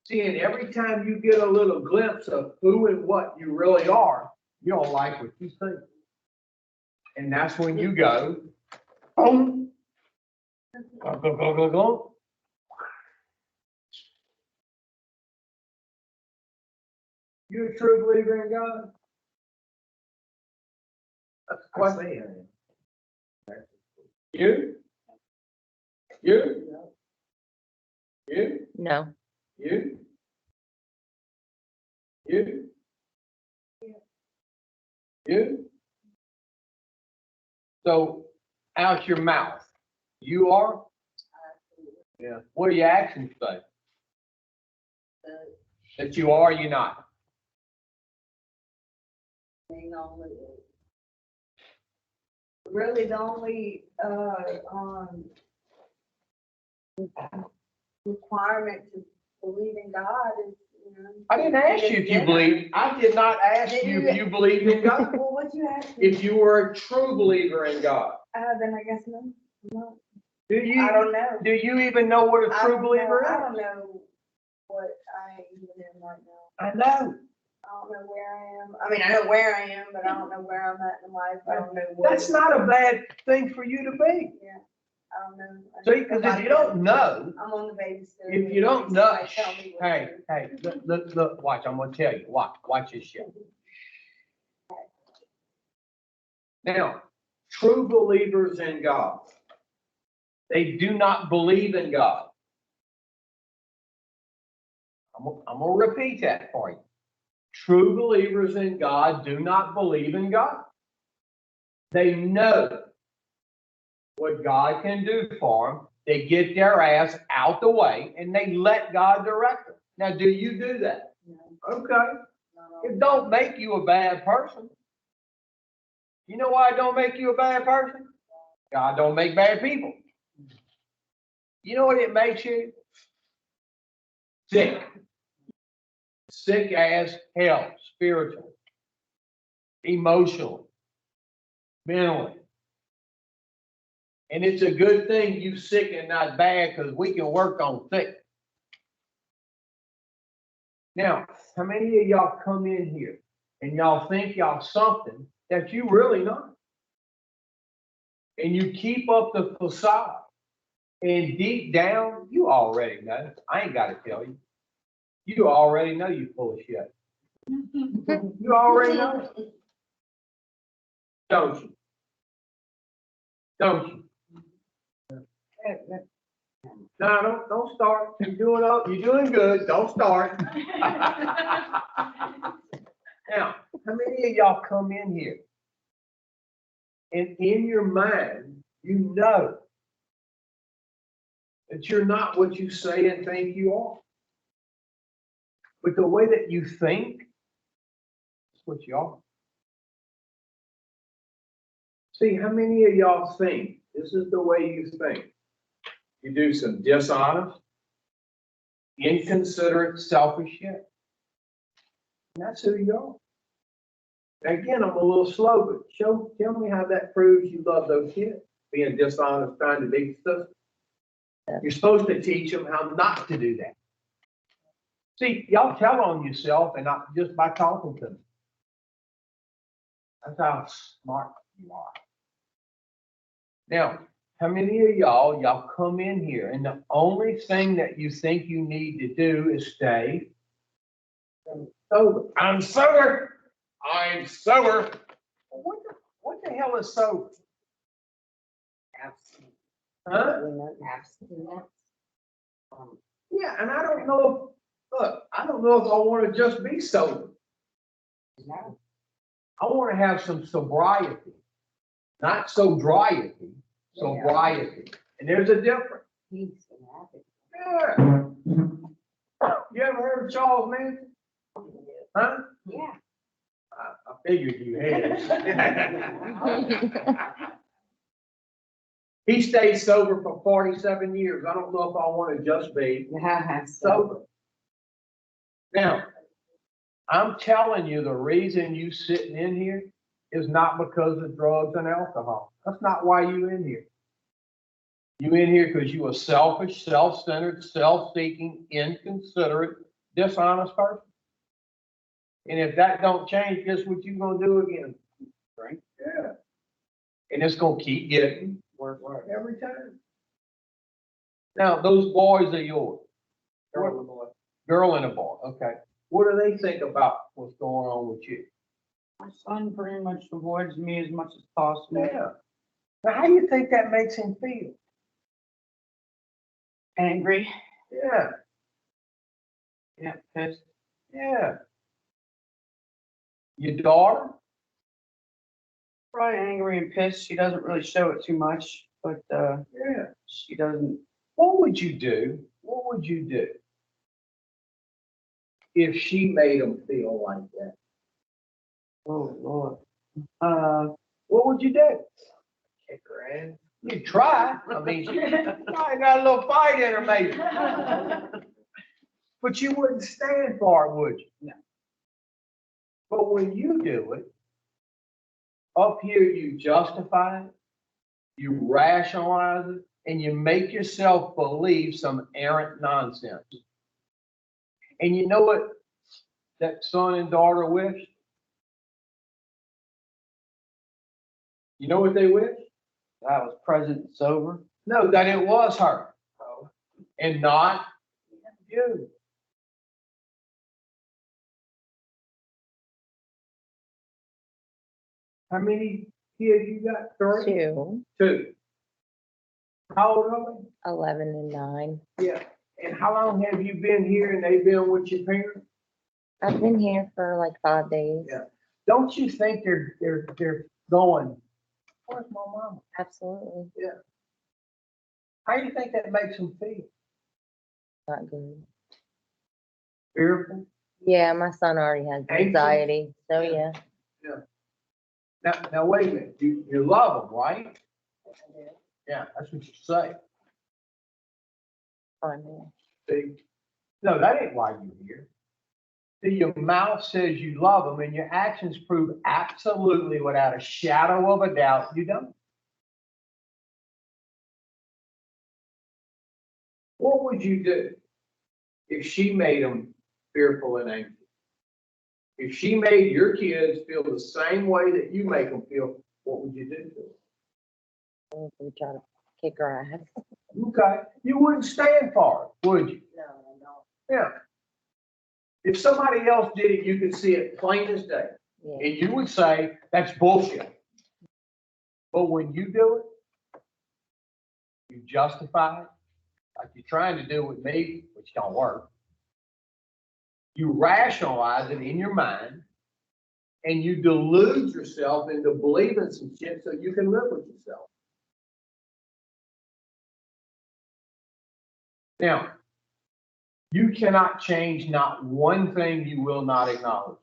See, and every time you get a little glimpse of who and what you really are, you don't like what you see. And that's when you go, boom, go. You a true believer in God? That's the question. You? You? You? No. You? You? You? So, out your mouth, you are? Yeah. What do your actions say? That you are, you not? Thing only. Really, the only, requirement to believe in God is, you know. I didn't ask you if you believe, I did not ask you if you believed in God. Well, what you asked me? If you were a true believer in God. Then I guess no. No. Do I you, don't know. do you even know what a I true don't know. believer I is? don't know what I even am right now. I know. I don't know where I am. I mean, I know where I am, but I don't know where I'm at in life. I don't know what. That's not a bad thing for you to be. Yeah, I don't know. See, because if you don't know, I'm on the babysitter. if you don't know, Somebody tell me what to hey, do. hey, look, watch, I'm gonna tell you, watch this shit. Now, true believers in God, they do not believe in God. I'm gonna repeat that for you. True believers in God do not believe in God. They know what God can do for them. They get their ass out the way and they let God direct them. Now, do you do that? No, Okay. not all. It don't make you a bad person. You know why it don't make you a bad person? God don't make bad people. You know what it makes you? Sick. Sick as hell, spiritually, emotionally, mentally. And it's a good thing you sick and not bad because we can work on sick. Now, how many of y'all come in here and y'all think y'all something that you really not? And you keep up the facade. And deep down, you already know. I ain't got to tell you. You already know you full of shit. You already know. Don't you? Don't you? No, don't start. You're doing good. Don't start. Now, how many of y'all come in here and in your mind, you know that you're not what you say and think you are? But the way that you think is what you are. See, how many of y'all think this is the way you think? You do some dishonest, inconsiderate, selfish shit. And that's who you are. Again, I'm a little slow, but tell me how that proves you love those kids. Being dishonest, trying to be stuff. You're supposed to teach them how not to do that. See, y'all tell on yourself and not just by talking to them. That's how smart you are. Now, how many of y'all come in here and the only thing that you think you need to do is stay sober? I'm sober. I'm sober. What the hell is sober? Huh? Yeah, and I don't know I don't know if I want to just be sober. I want to have some sobriety, not so dryety, sobriety. And there's a difference. Yeah. You ever heard of Charles Manson? Huh? Yeah. I figured you had. He stayed sober for 47 years. I don't know if I want to just be sober. Now, I'm telling you, the reason you sitting in here is not because of drugs and alcohol. That's not why you in here. You in here because you a selfish, self-centered, self-seeking, inconsiderate, dishonest person. And if that don't change, guess what you gonna do again? Drink. Yeah. And it's gonna keep getting worse every time. Now, those boys are yours. Girl and a boy. Girl and a boy, okay. What do they think about what's going on with you? My son pretty much avoids me as much as possible. Yeah. Now, how do you think that makes him feel? Angry. Yeah, Yeah, pissed. yeah. Your daughter? Probably angry and pissed. She doesn't really show it too much, but Yeah. she doesn't. What would you do? What would you do if she made him feel like that? Oh Lord. What would you do? Kick her ass. You'd try. I mean, she probably got a little fight in her, maybe. But you wouldn't stand for it, would you? No. But when you do it, up here you justify it, you rationalize it, and you make yourself believe some errant nonsense. And you know what? that son and daughter wished? You know what they wished? I was present and sober. No, that it was her. And not you. How many kids you got? Three? Two, Two. How old are 11 and 9. they? Yeah. And how long have you been here and they've been with your parents? I've been here for like 5 days. Yeah. Don't you think they're going, where's my mama? Absolutely How do you think that makes them feel? not good. Fearful? Yeah, my son already has Anxious? anxiety, so Yeah. yeah. Now wait a minute. You love them, right? Yeah, that's what you say. Fine, yeah. See? No, that ain't why you're here. See, your mouth says you love them and your actions prove absolutely without a shadow of a doubt you don't. What would you do if she made them fearful and anxious? If she made your kids feel the same way that you make them feel, what would you do to them? We try to kick her ass. Okay, you wouldn't stand for it, would you? No, I don't. Yeah. If somebody else did it, you could see it plain as day, Yeah. and you would say, that's bullshit. But when you do it, you justify it, like you're trying to do with me, which don't work. You rationalize it in your mind, and you delude yourself into believing some shit so you can live with yourself. Now, you cannot change not one thing you will not acknowledge.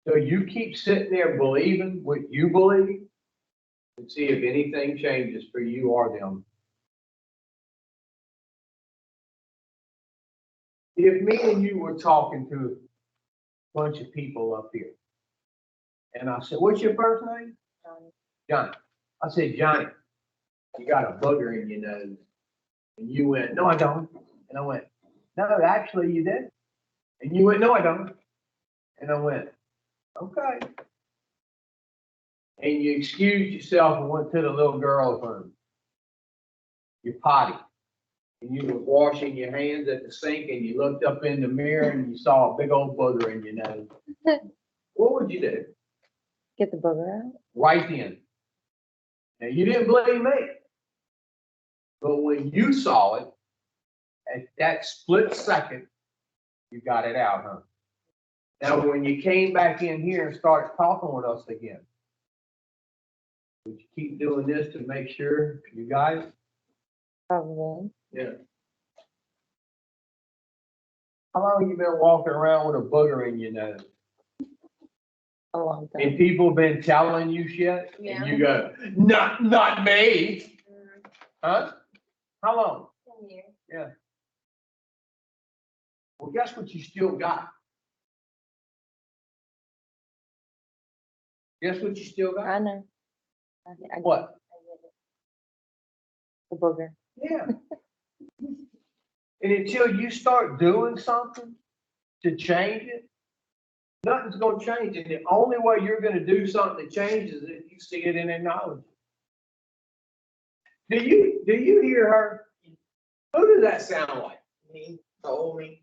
So you keep sitting there believing what you believe and see if anything changes for you or them. If me and you were talking to a bunch of people up here, and I said, what's your first name? Johnny. I said, Johnny, you got a booger in your nose. And you went, no, I don't. And I went, no, actually you did. And you went, no, I don't. And I went, okay. And you excused yourself and went to the little girl's room. You're potty. And you were washing your hands at the sink and you looked up in the mirror and you saw a big old booger in your nose. What would you do? Get the booger out. Right then. Now, you didn't believe me. But when you saw it, at that split second, you got it out, huh? Now, when you came back in here and started talking with us again, would you keep doing this to make sure you got it? Probably. Yeah. How long have you been walking around with a booger in your nose? A long And time. people have been telling you shit? Yeah. And you go, not me. Huh? How long? 10 years. Yeah. Well, guess what you still got? Guess what you still got? I know. I What? the booger. Yeah. And until you start doing something to change it, nothing's gonna change. And the only way you're gonna do something that changes is if you see it and acknowledge it. Do you hear her? Who does that sound like? Me, told me.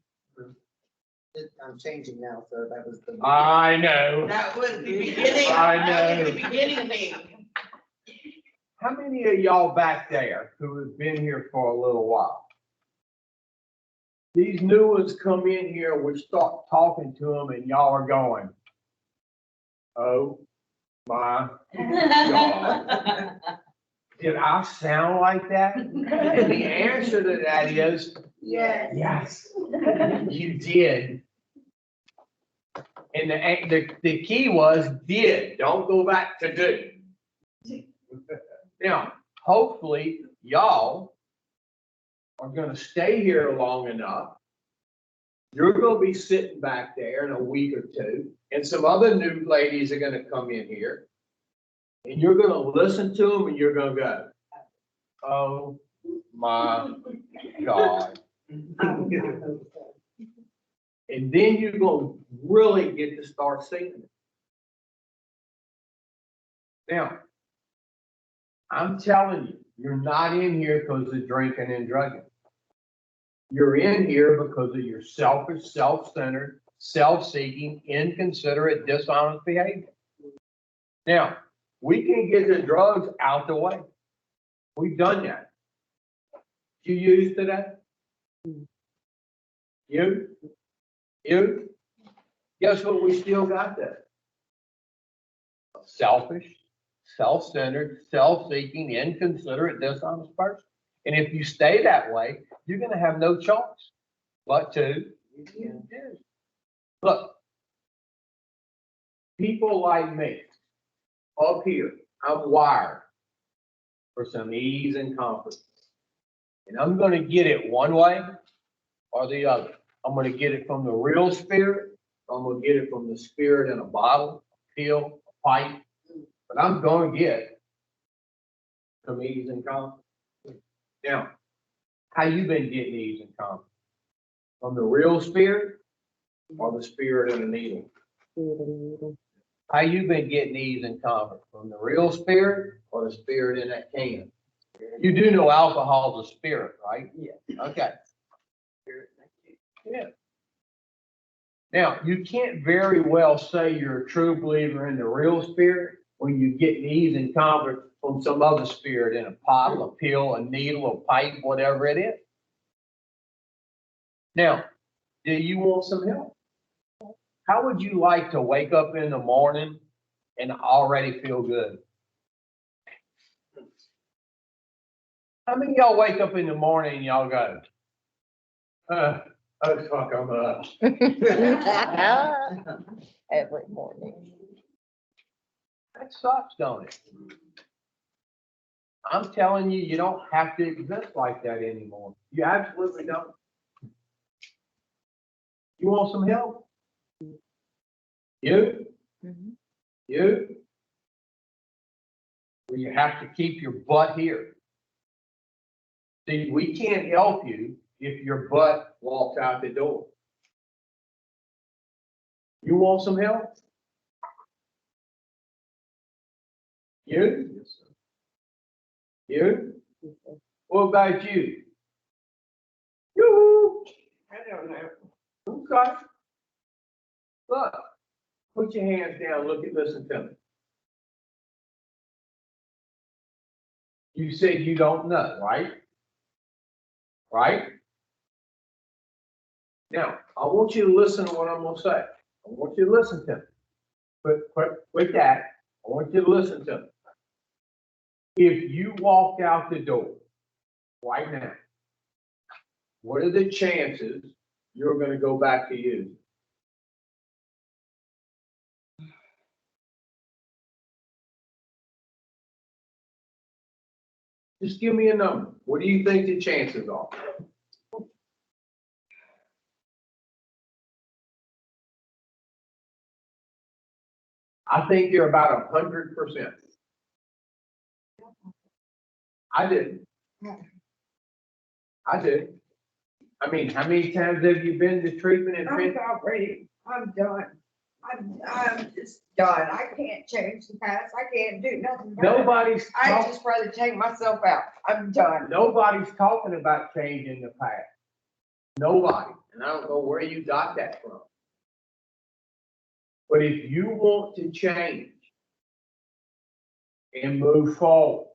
I'm changing now, so that was the. I know. That was the beginning. I That was know. the beginning thing. How many of y'all back there who have been here for a little while? These new ones come in here, we start talking to them and y'all are going, oh my God. Did I sound like that? And the answer to that is, Yes. yes, you did. And the key was did, don't go back to do. Now, hopefully, y'all are gonna stay here long enough. You're gonna be sitting back there in a week or two, and some other new ladies are gonna come in here. And you're gonna listen to them and you're gonna go, oh my God. And then you're gonna really get to start seeing it. Now, I'm telling you, you're not in here because of drinking and drugging. You're in here because of your selfish, self-centered, self-seeking, inconsiderate, dishonest behavior. Now, we can get the drugs out the way. We've done that. You use today? You? Guess what? We still got that. Selfish, self-centered, self-seeking, inconsiderate, dishonest person. And if you stay that way, you're gonna have no choice but to use. Look, people like me, up here, I'm wired for some ease and comfort. And I'm gonna get it one way or the other. I'm gonna get it from the real spirit, or I'm gonna get it from the spirit in a bottle, a pill, a pipe. But I'm gonna get some ease and comfort. Now, how you been getting ease and comfort? From the real spirit or the spirit in a needle? How you been getting ease and comfort? From the real spirit or the spirit in that can? You do know alcohol's a spirit, right? Yeah. Okay. Yeah. Now, you can't very well say you're a true believer in the real spirit when you get ease and comfort from some other spirit in a bottle, a pill, a needle, a pipe, whatever it is. Now, do you want some help? How would you like to wake up in the morning and already feel good? How many of y'all wake up in the morning and y'all go, oh, fuck, I'm up. Every morning. That sucks, don't it? I'm telling you, you don't have to exist like that anymore. You absolutely don't. You want some help? You? Mhm. You? Well, you have to keep your butt here. See, we can't help you if your butt walks out the door. You want some help? You? You? What about you? Yoo-hoo! I don't know. Okay. Look, put your hands down, listen to me. You said you don't know, right? Right? Now, I want you to listen to what I'm gonna say. I want you to listen to me. With that, I want you to listen to me. If you walked out the door right now, what are the chances you're gonna go back to you? Just give me a number. What do you think the chances are? I think you're about 100%. I did. I did. I mean, how many times have you been to treatment and I'm about ready. I'm done. I'm just done. I can't change the past. I can't do nothing. about it. nobody's I talking, just rather take myself out. I'm done. nobody's talking about changing the past. Nobody. And I don't know where you got that from. But if you want to change and move forward,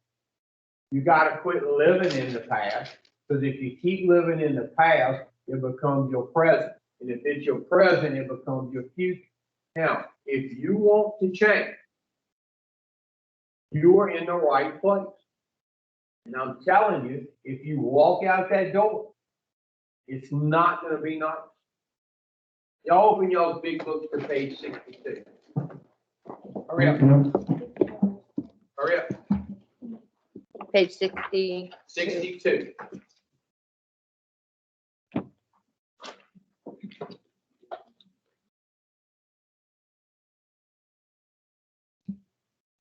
you gotta quit living in the past, because if you keep living in the past, it becomes your present. And if it's your present, it becomes your future. Now, if you want to change, you are in the right place. And I'm telling you, if you walk out that door, it's not gonna be nice. Y'all open y'all's big books to page 62. Hurry up. Hurry up. Page 60. 62.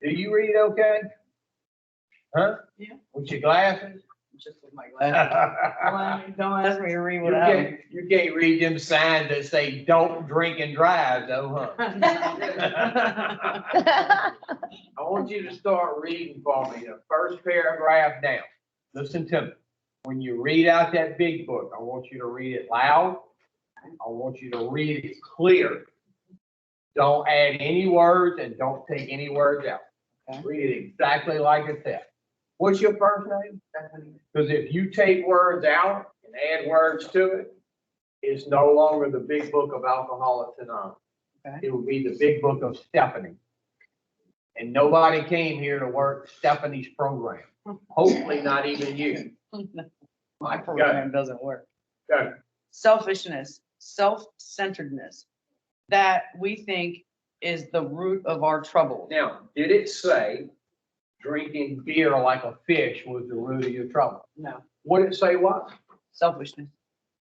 Do you read okay? Huh? Yeah. With your glasses? just with my glasses. Don't ask me to read what I You can't read them signs that say, don't drink and drive though, huh? I want you to start reading for me, the first paragraph down. Listen to me. When you read out that big book, I want you to read it loud. I want you to read it clear. Don't add any words and don't take any words out. Okay. Read it exactly like it said. What's your first name? Because if you take words out and add words to it, it's no longer the big book of Alcoholics Anonymous. Okay. It will be the big book of Stephanie. And nobody came here to work Stephanie's program. Hopefully not even you. My program doesn't work. Go. Selfishness, self-centeredness, that we think is the root of our trouble. Now, did it say drinking beer like a fish was the root of your trouble? No, What did it say what? selfishness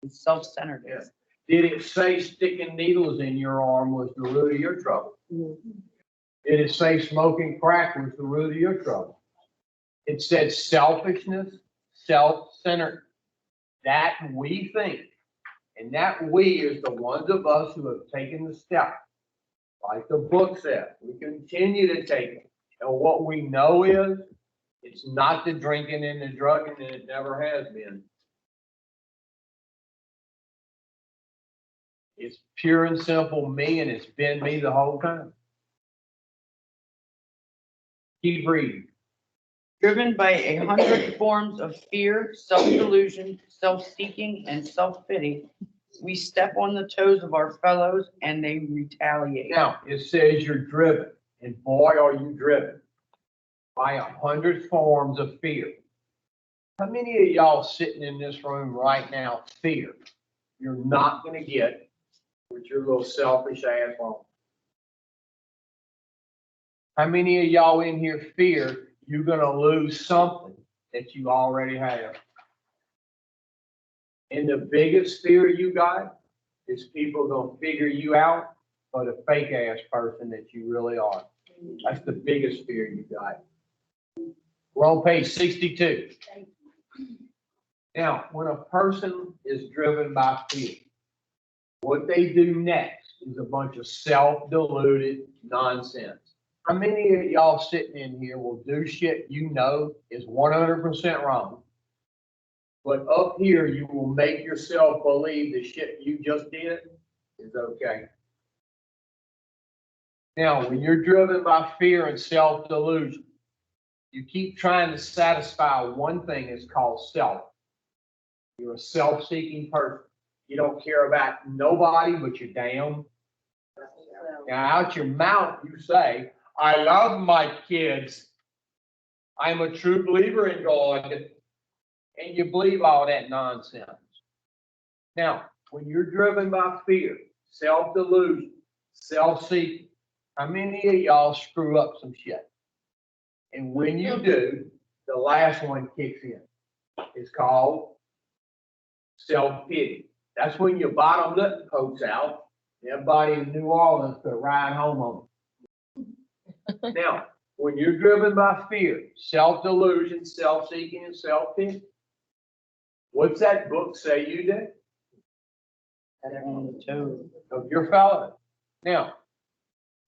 and self-centeredness. Did it say sticking needles in your arm was the root of your trouble? Did it say smoking crack was the root of your trouble? It said selfishness, self-centered. That we think, and that we is the ones of us who have taken the step. Like the book says, we continue to take it. And what we know is, it's not the drinking and the drugging, and it never has been. It's pure and simple me, and it's been me the whole time. Keep reading. Driven by 100 forms of fear, self-delusion, self-seeking, and self-pity, we step on the toes of our fellows and they retaliate. Now, it says you're driven, and boy, are you driven by 100 forms of fear. How many of y'all sitting in this room right now fear you're not going to get with your little selfish ass on? How many of y'all in here fear you're going to lose something that you already have? And the biggest fear you got is people going to figure you out for the fake ass person that you really are. That's the biggest fear you got. We're on page 62. Now, when a person is driven by fear, what they do next is a bunch of self-deluded nonsense. How many of y'all sitting in here will do shit you know is 100% wrong, but up here you will make yourself believe the shit you just did is okay? Now, when you're driven by fear and self-delusion, you keep trying to satisfy one thing that's called self. You're a self-seeking person. You don't care about nobody but your damn. Now, out your mouth, you say, I love my kids. I'm a true believer in God. And you believe all that nonsense. Now, when you're driven by fear, self-delusion, self-seeking, how many of y'all screw up some shit? And when you do, the last one kicks in. It's called self-pity. That's when your bottom lip pokes out. Everybody in New Orleans could ride home on it. Now, when you're driven by fear, self-delusion, self-seeking, and self-pity, what's that book say you do? Step on the toes. Of your fellow. Now,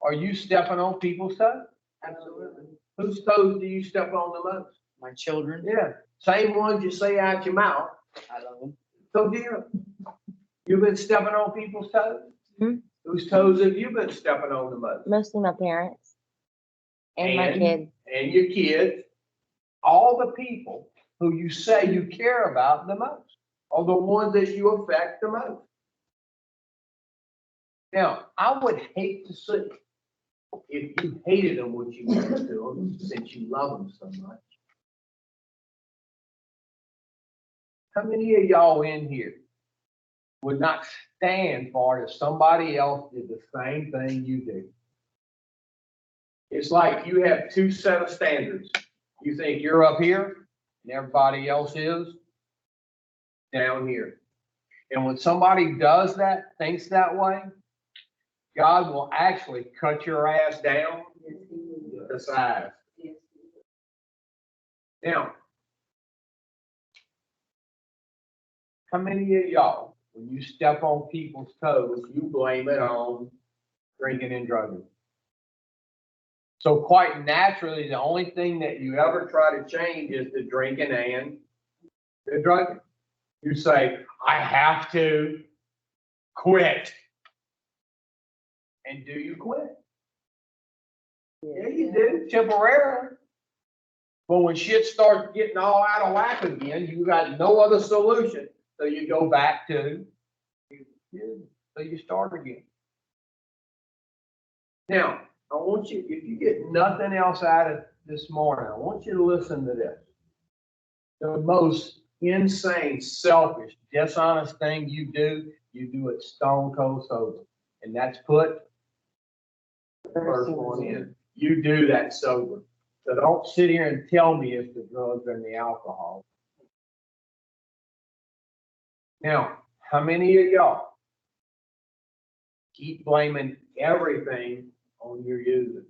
are you stepping on people's toes? Absolutely. Whose toes do you step on the most? My children, Yeah, same ones you say out your mouth. I love them. So dear, you've been stepping on people's toes? Hmm. Whose toes have you been stepping on the most? Mostly my parents and my kids. And your kids. All the people who you say you care about the most are the ones that you affect the most. Now, I would hate to see if you hated them what you did to them since you love them so much. How many of y'all in here would not stand for it if somebody else did the same thing you do? It's like you have two set of standards. You think you're up here and everybody else is down here. And when somebody does that, thinks that way, God will actually cut your ass down to size. Now, how many of y'all, when you step on people's toes, you blame it on drinking and drugging? So quite naturally, the only thing that you ever try to change is the drinking and the drugging. You say, I have to quit. And do you quit? Yeah, you do, temporarily. But when shit starts getting all out of whack again, you got no other solution. So you go back to, so you start again. Now, I want you, if you get nothing else out of this morning, I want you to listen to this. The most insane, selfish, dishonest thing you do it stone cold sober. And that's put the first one in. You do that sober. So don't sit here and tell me it's the drugs and the alcohol. Now, how many of y'all keep blaming everything on your using?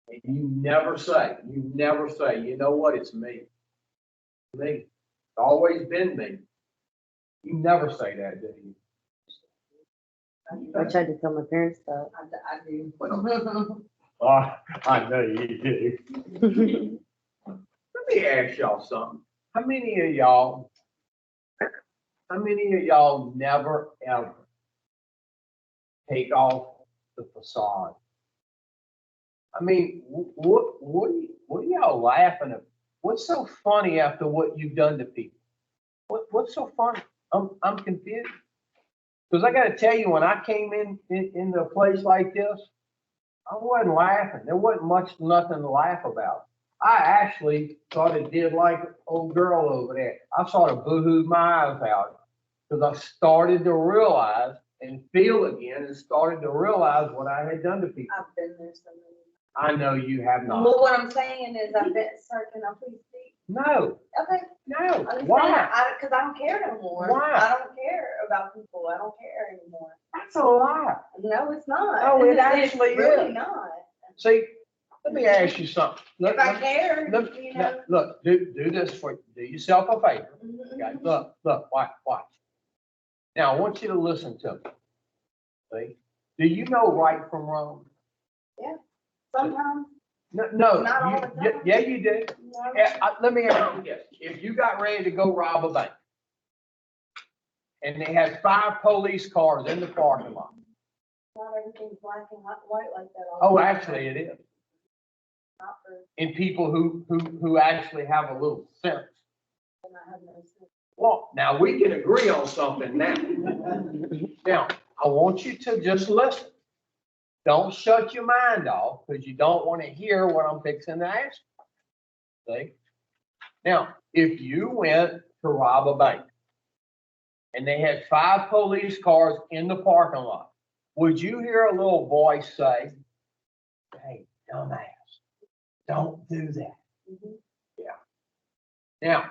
And you never say, you know what, it's me. Me. It's always been me. You never say that, do you? I tried to tell my parents that. I do. Oh, I know you do. Let me ask y'all something. How many of y'all never ever take off the facade? I mean, what are y'all laughing at? What's so funny after what you've done to people? What's so funny? I'm confused. Because I got to tell you, when I came into a place like this, I wasn't laughing. There wasn't nothing to laugh about. I actually sort of did like old girl over there. I sort of boo-hooed my eyes out because I started to realize and feel again and started to realize what I had done to people. I've been there so many. I know you have not. Well, what I'm saying is I've been, sir, can I please speak? No, Okay. no. I'm Why? saying, because I don't care no more. Why? I don't care about people. I don't care anymore. That's a lie. No, it's not. No, it It's actually really is. not. See, let me ask you something. If I care, Look, you know. look, do this do yourself a favor. Okay, look, watch. Now, I want you to listen to me. See, do you know right from wrong? Sometimes. No, Not all the time. yeah, you do. No. Let me ask you this. If you got ready to go rob a bank and they had 5 police cars in the parking lot. Not everything's black and white like that. all Oh, the time. actually it is. Not for, And people who actually have a little sense. and I have no sense. Well, now we can agree on something now. Now, I want you to just listen. Don't shut your mind off because you don't want to hear what I'm fixing to ask you. See? Now, if you went to rob a bank and they had 5 police cars in the parking lot, would you hear a little voice say, hey, dumbass, don't do that? Mhm. Yeah. Now,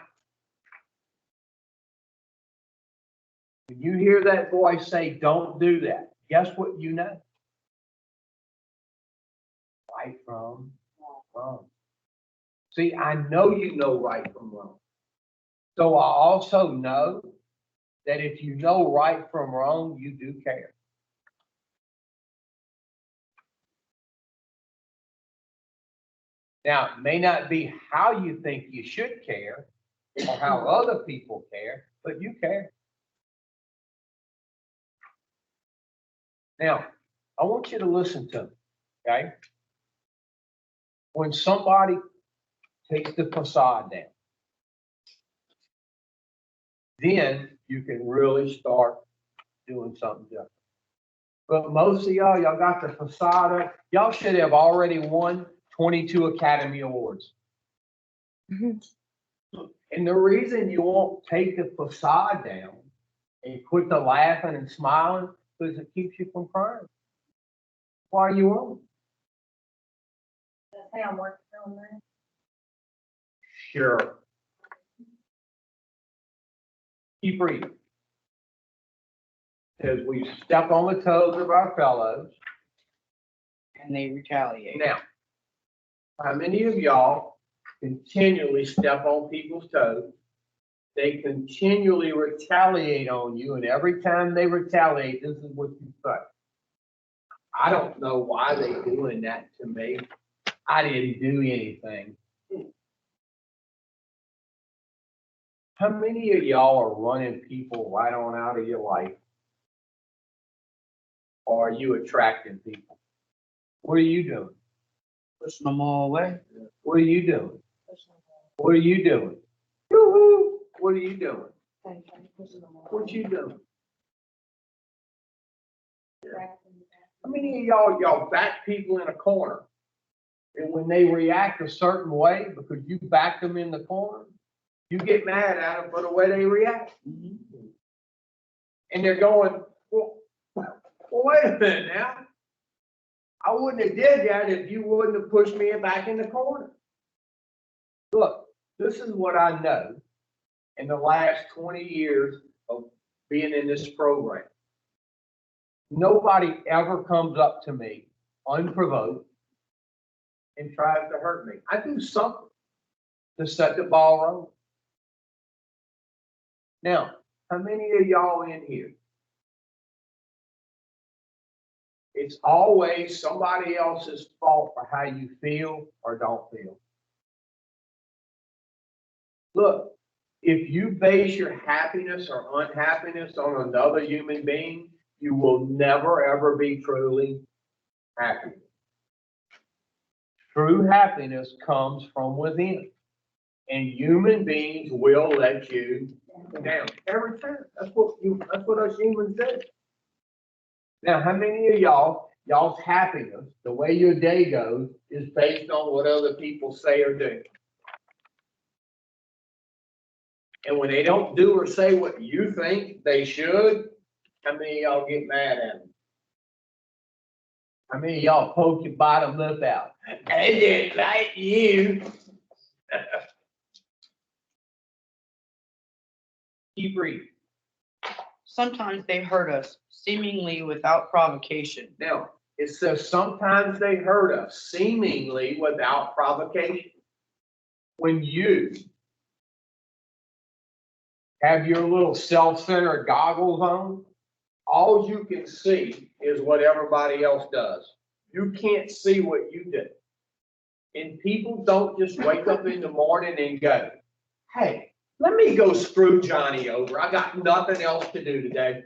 when you hear that voice say, don't do that, guess what you know? Right from wrong. See, I know you know right from wrong. So I also know that if you know right from wrong, you do care. Now, it may not be how you think you should care or how other people care, but you care. Now, I want you to listen to me, okay? When somebody takes the facade down, then you can really start doing something different. But most of y'all got the facade up. Y'all should have already won 22 Academy Awards. And the reason you won't take the facade down and quit the laughing and smiling because it keeps you from crying. Why you won't? Hey, I'm working on that. Sure. Keep reading. As we step on the toes of our fellows. And they retaliate. Now, how many of y'all continually step on people's toes they continually retaliate on you, and every time they retaliate, this is what you say. I don't know why they doing that to me. I didn't do anything. How many of y'all are running people right on out of your life? Or are you attracting people? What are you doing? Pushing them all away. What are you doing? What are you doing? Yoo-hoo! What are you doing? What you doing? How many of y'all back people in a corner? And when they react a certain way because you backed them in the corner, you get mad at them for the way they react. And they're going, well, wait a minute now. I wouldn't have did that if you wouldn't have pushed me back in the corner. Look, this is what I know in the last 20 years of being in this program. Nobody ever comes up to me unprovoked and tries to hurt me. I do something to set the ball rolling. Now, how many of y'all in here? It's always somebody else's fault for how you feel or don't feel. Look, if you base your happiness or unhappiness on another human being, you will never ever be truly happy. True happiness comes from within. And human beings will let you down every time. That's what us humans do. Now, how many of y'all's happiness, the way your day goes, is based on what other people say or do? And when they don't do or say what you think they should, how many of y'all get mad at them? How many of y'all poke your bottom lip out? I didn't like you. Keep reading. Sometimes they hurt us, seemingly without provocation. Now, it says sometimes they hurt us, seemingly without provocation. When you have your little self-centered goggles on, all you can see is what everybody else does. You can't see what you do. And people don't just wake up in the morning and go, hey, let me go screw Johnny over. I got nothing else to do today.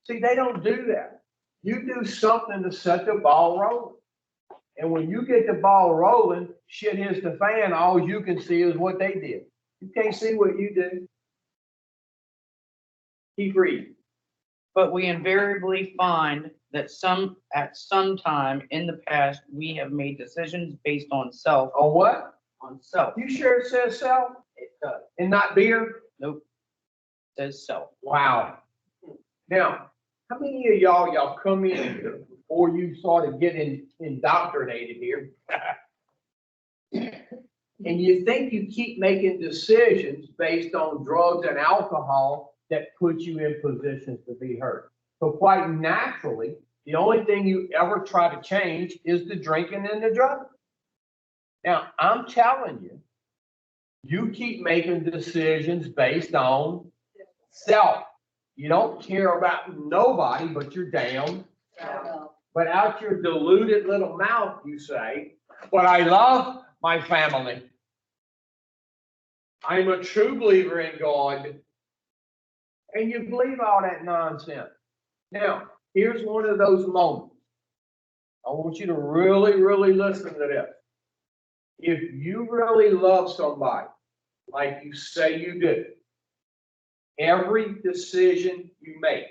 See, they don't do that. You do something to set the ball rolling. And when you get the ball rolling, shit hits the fan, all you can see is what they did. You can't see what you do. Keep reading. But we invariably find that at some time in the past, we have made decisions based on self. On what? On self. You sure it says self? It does. And not beer? Nope. It says self. Wow. Now, how many of y'all come in here before you started getting indoctrinated here? And you think you keep making decisions based on drugs and alcohol that put you in positions to be hurt. So quite naturally, the only thing you ever try to change is the drinking and the drugging. Now, I'm telling you, you keep making decisions based on self. You don't care about nobody but your damn self. But out your deluded little mouth, you say, but I love my family. I'm a true believer in God. And you believe all that nonsense. Now, here's one of those moments. I want you to really, really listen to this. If you really love somebody, like you say you do, every decision you make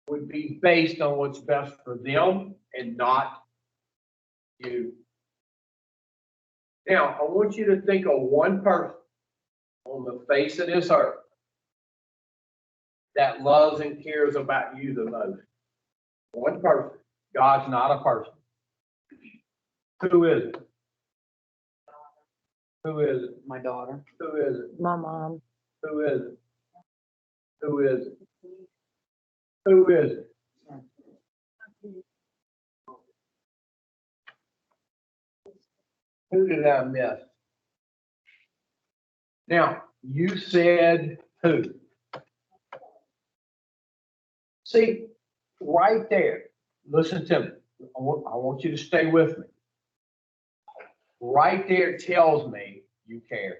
would be based on what's best for them and not you. Now, I want you to think of one person on the face of this earth that loves and cares about you the most. One person. God's not a person. Who is it? Who is it? My daughter. Who is it? My mom. Who is it? Who is it? Who is it? Who did I miss? Now, You said who? See, right there, listen to me. I want you to stay with me. Right there tells me you care.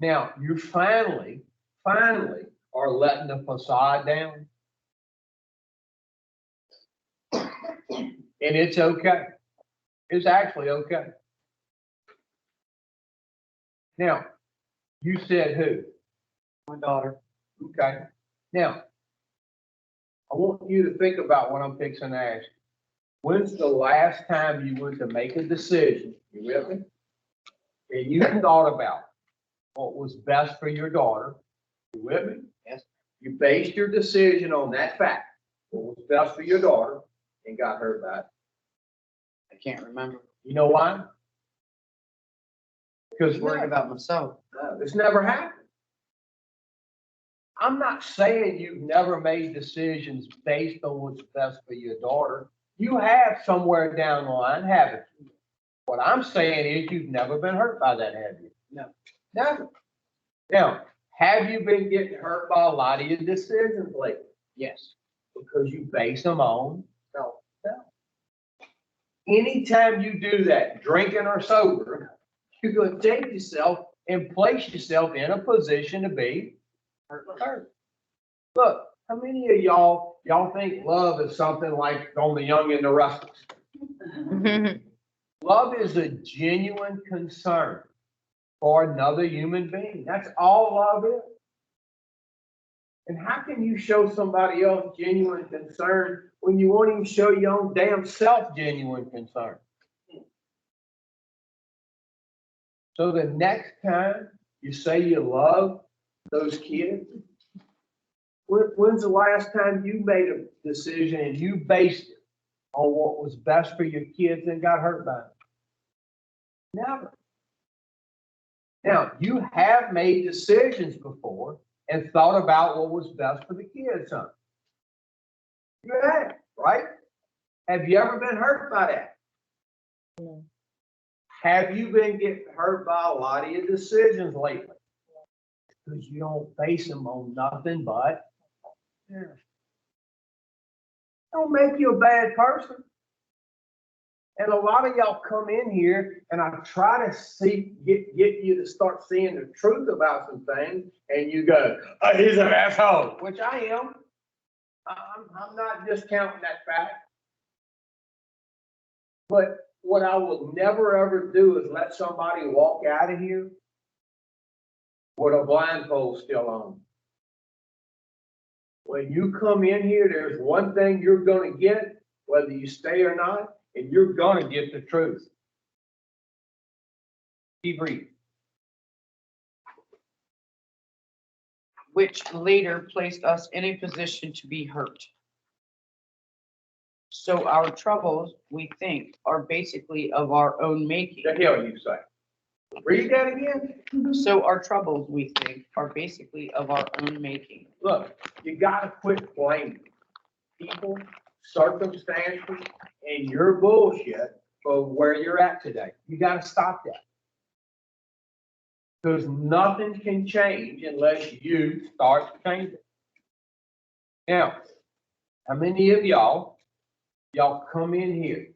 Now, you finally are letting the facade down. And it's okay. It's actually okay. Now, you said who? My daughter. Okay. Now, I want you to think about what I'm fixing to ask you. When's the last time you went to make a decision? You with me? And you thought about what was best for your daughter? You with me? Yes. You based your decision on that fact. What was best for your daughter and got hurt by it. I can't remember. You know why? Because Worried about myself. no, this never happened. I'm not saying you've never made decisions based on what's best for your daughter. You have somewhere down the line, haven't you? What I'm saying is you've never been hurt by that, have you? No. Never. Now, have you been getting hurt by a lot of your decisions lately? Yes. Because you base them on self-doubt. Anytime you do that, drinking or sober, you're going to take yourself and place yourself in a position to be hurt. Look, how many of y'all think love is something like on The Young and the Restless? Love is a genuine concern for another human being. That's all love is. And how can you show somebody else genuine concern when you won't even show your own damn self genuine concern? So the next time you say you love those kids, when's the last time you made a decision and you based it on what was best for your kids and got hurt by it? Never. Now, you have made decisions before and thought about what was best for the kids, huh? You have, right? Have you ever been hurt by that? No. Have you been getting hurt by a lot of your decisions lately? Because you don't base them on nothing but fear. Don't make you a bad person. And a lot of y'all come in here and I try to get you to start seeing the truth about some things, and you go, oh, he's an asshole, which I am. I'm not discounting that fact. But what I will never ever do is let somebody walk out of here with a blindfold still on. When you come in here, there's one thing you're going to get, whether you stay or not, and you're going to get the truth. Keep reading. Which later placed us in a position to be hurt. So our troubles, we think, are basically of our own making. The hell you say? Read that again. So our troubles, we think, are basically of our own making. Look, you got to quit blaming people, circumstances, and your bullshit for where you're at today. You got to stop that. Because nothing can change unless you start changing. Now, how many of y'all come in here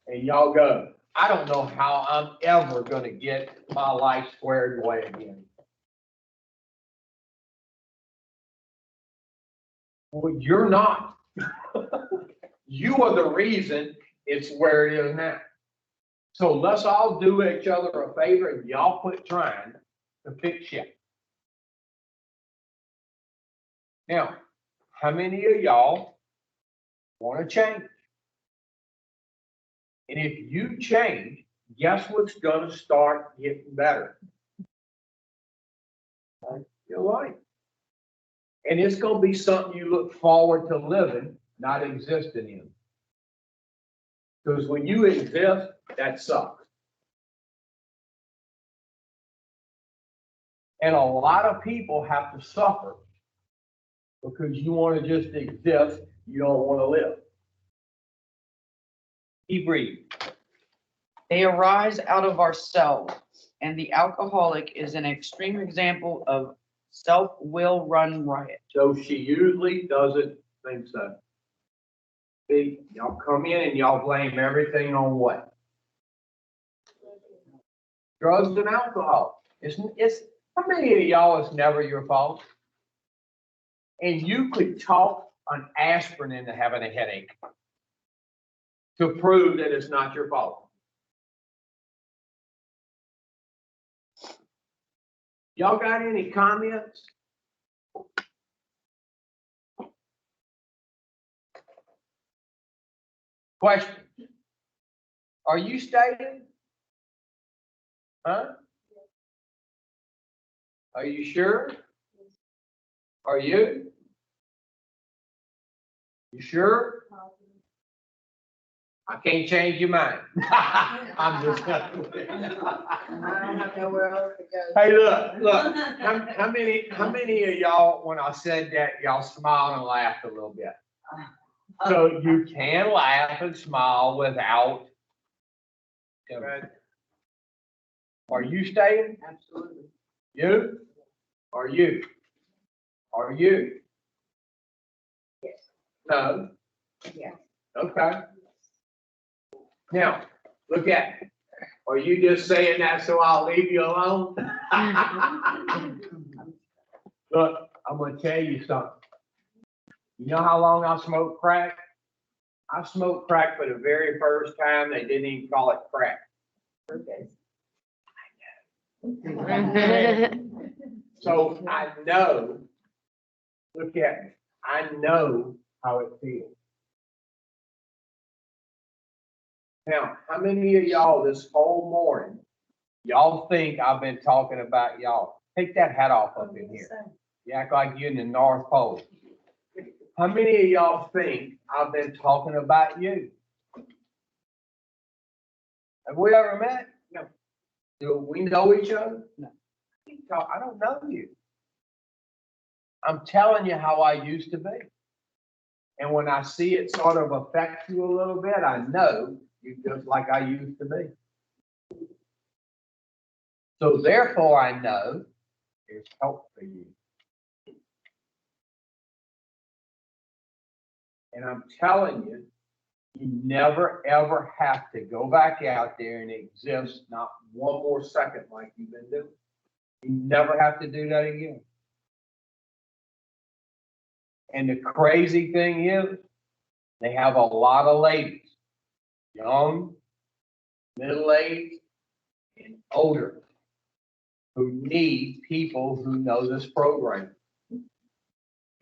and y'all go, I don't know how I'm ever going to get my life squared away again. Well, you're not. You are the reason it's where it is now. So let's all do each other a favor and y'all quit trying to fix shit. Now, how many of y'all want to change? And if you change, guess what's going to start getting better? Your life. And it's going to be something you look forward to living, not existing in. Because when you exist, that sucks. And a lot of people have to suffer because you want to just exist, you don't want to live. Keep reading. They arise out of ourselves, and the alcoholic is an extreme example of self-will run riot. So she usually doesn't think so. See, y'all come in and y'all blame everything on what? Drugs and alcohol. It's, how many of y'all it's never your fault? And you could talk an aspirin into having a headache to prove that it's not your fault. Y'all got any comments? Question. Are you staying? Huh? Are you sure? Are you? You sure? I can't change your mind. I'm just. I don't have nowhere else to go. Hey, look, how many of y'all, when I said that, y'all smiled and laughed a little bit? So you can laugh and smile without. Are you staying? Absolutely. You? Are you? Are you? Yes. No? Yes. Okay. Now, look at me. Are you just saying that so I'll leave you alone? Look, I'm gonna tell you something. You know how long I smoked crack? I smoked crack for the very first time. They didn't even call it crack. Okay. So I know, look at me, I know how it feels. Now, how many of y'all this whole morning, y'all think I've been talking about y'all? Take that hat off up in here. You act like you're in the North Pole. How many of y'all think I've been talking about you? Have we ever met? No. Do we know each other? No. I don't know you. I'm telling you how I used to be. And when I see it sort of affect you a little bit, I know you're just like I used to be. So therefore, I know there's help for you. And I'm telling you, you never ever have to go back out there and exist not one more second like you've been doing. You never have to do that again. And the crazy thing is, they have a lot of ladies, young, middle-aged, and older, who need people who know this program.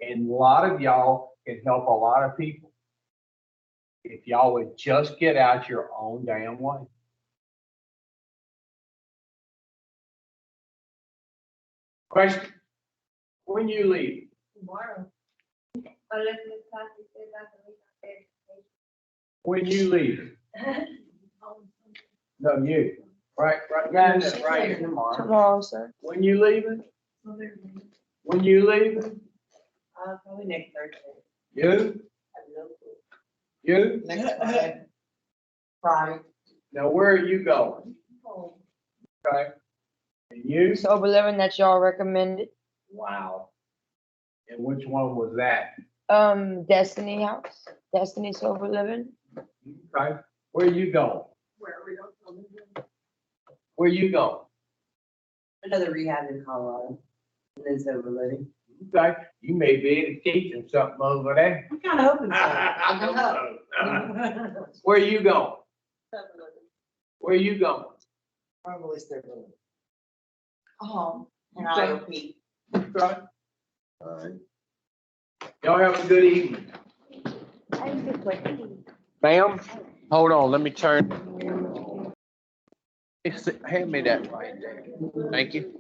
And a lot of y'all can help a lot of people if y'all would just get out your own damn way. Question, when you leave, Tomorrow. Unless Miss Coffee says I can leave when you leave, no, you, right, Yeah, right, she's right. leaving tomorrow. Tomorrow, sir. When you leaving, when you leaving, Probably next Thursday. you, you, Next Friday. Friday. now where are you going? Okay, and you, Sober living that y'all recommended. wow. And which one was that? Destiny House, Destiny Sober Living. Okay, where you going? Where we don't. Where you going? Another rehab in Colorado. And then sober living. Okay, you may be able to teach them something over there. I'm kind of hoping so. I don't know. Where you going? Where you going? Probably sober living. Oh, and Okay. IOP. Okay. All right. Y'all have a good evening. Ma'am, hold on, let me turn. Hand me that right there. Thank you.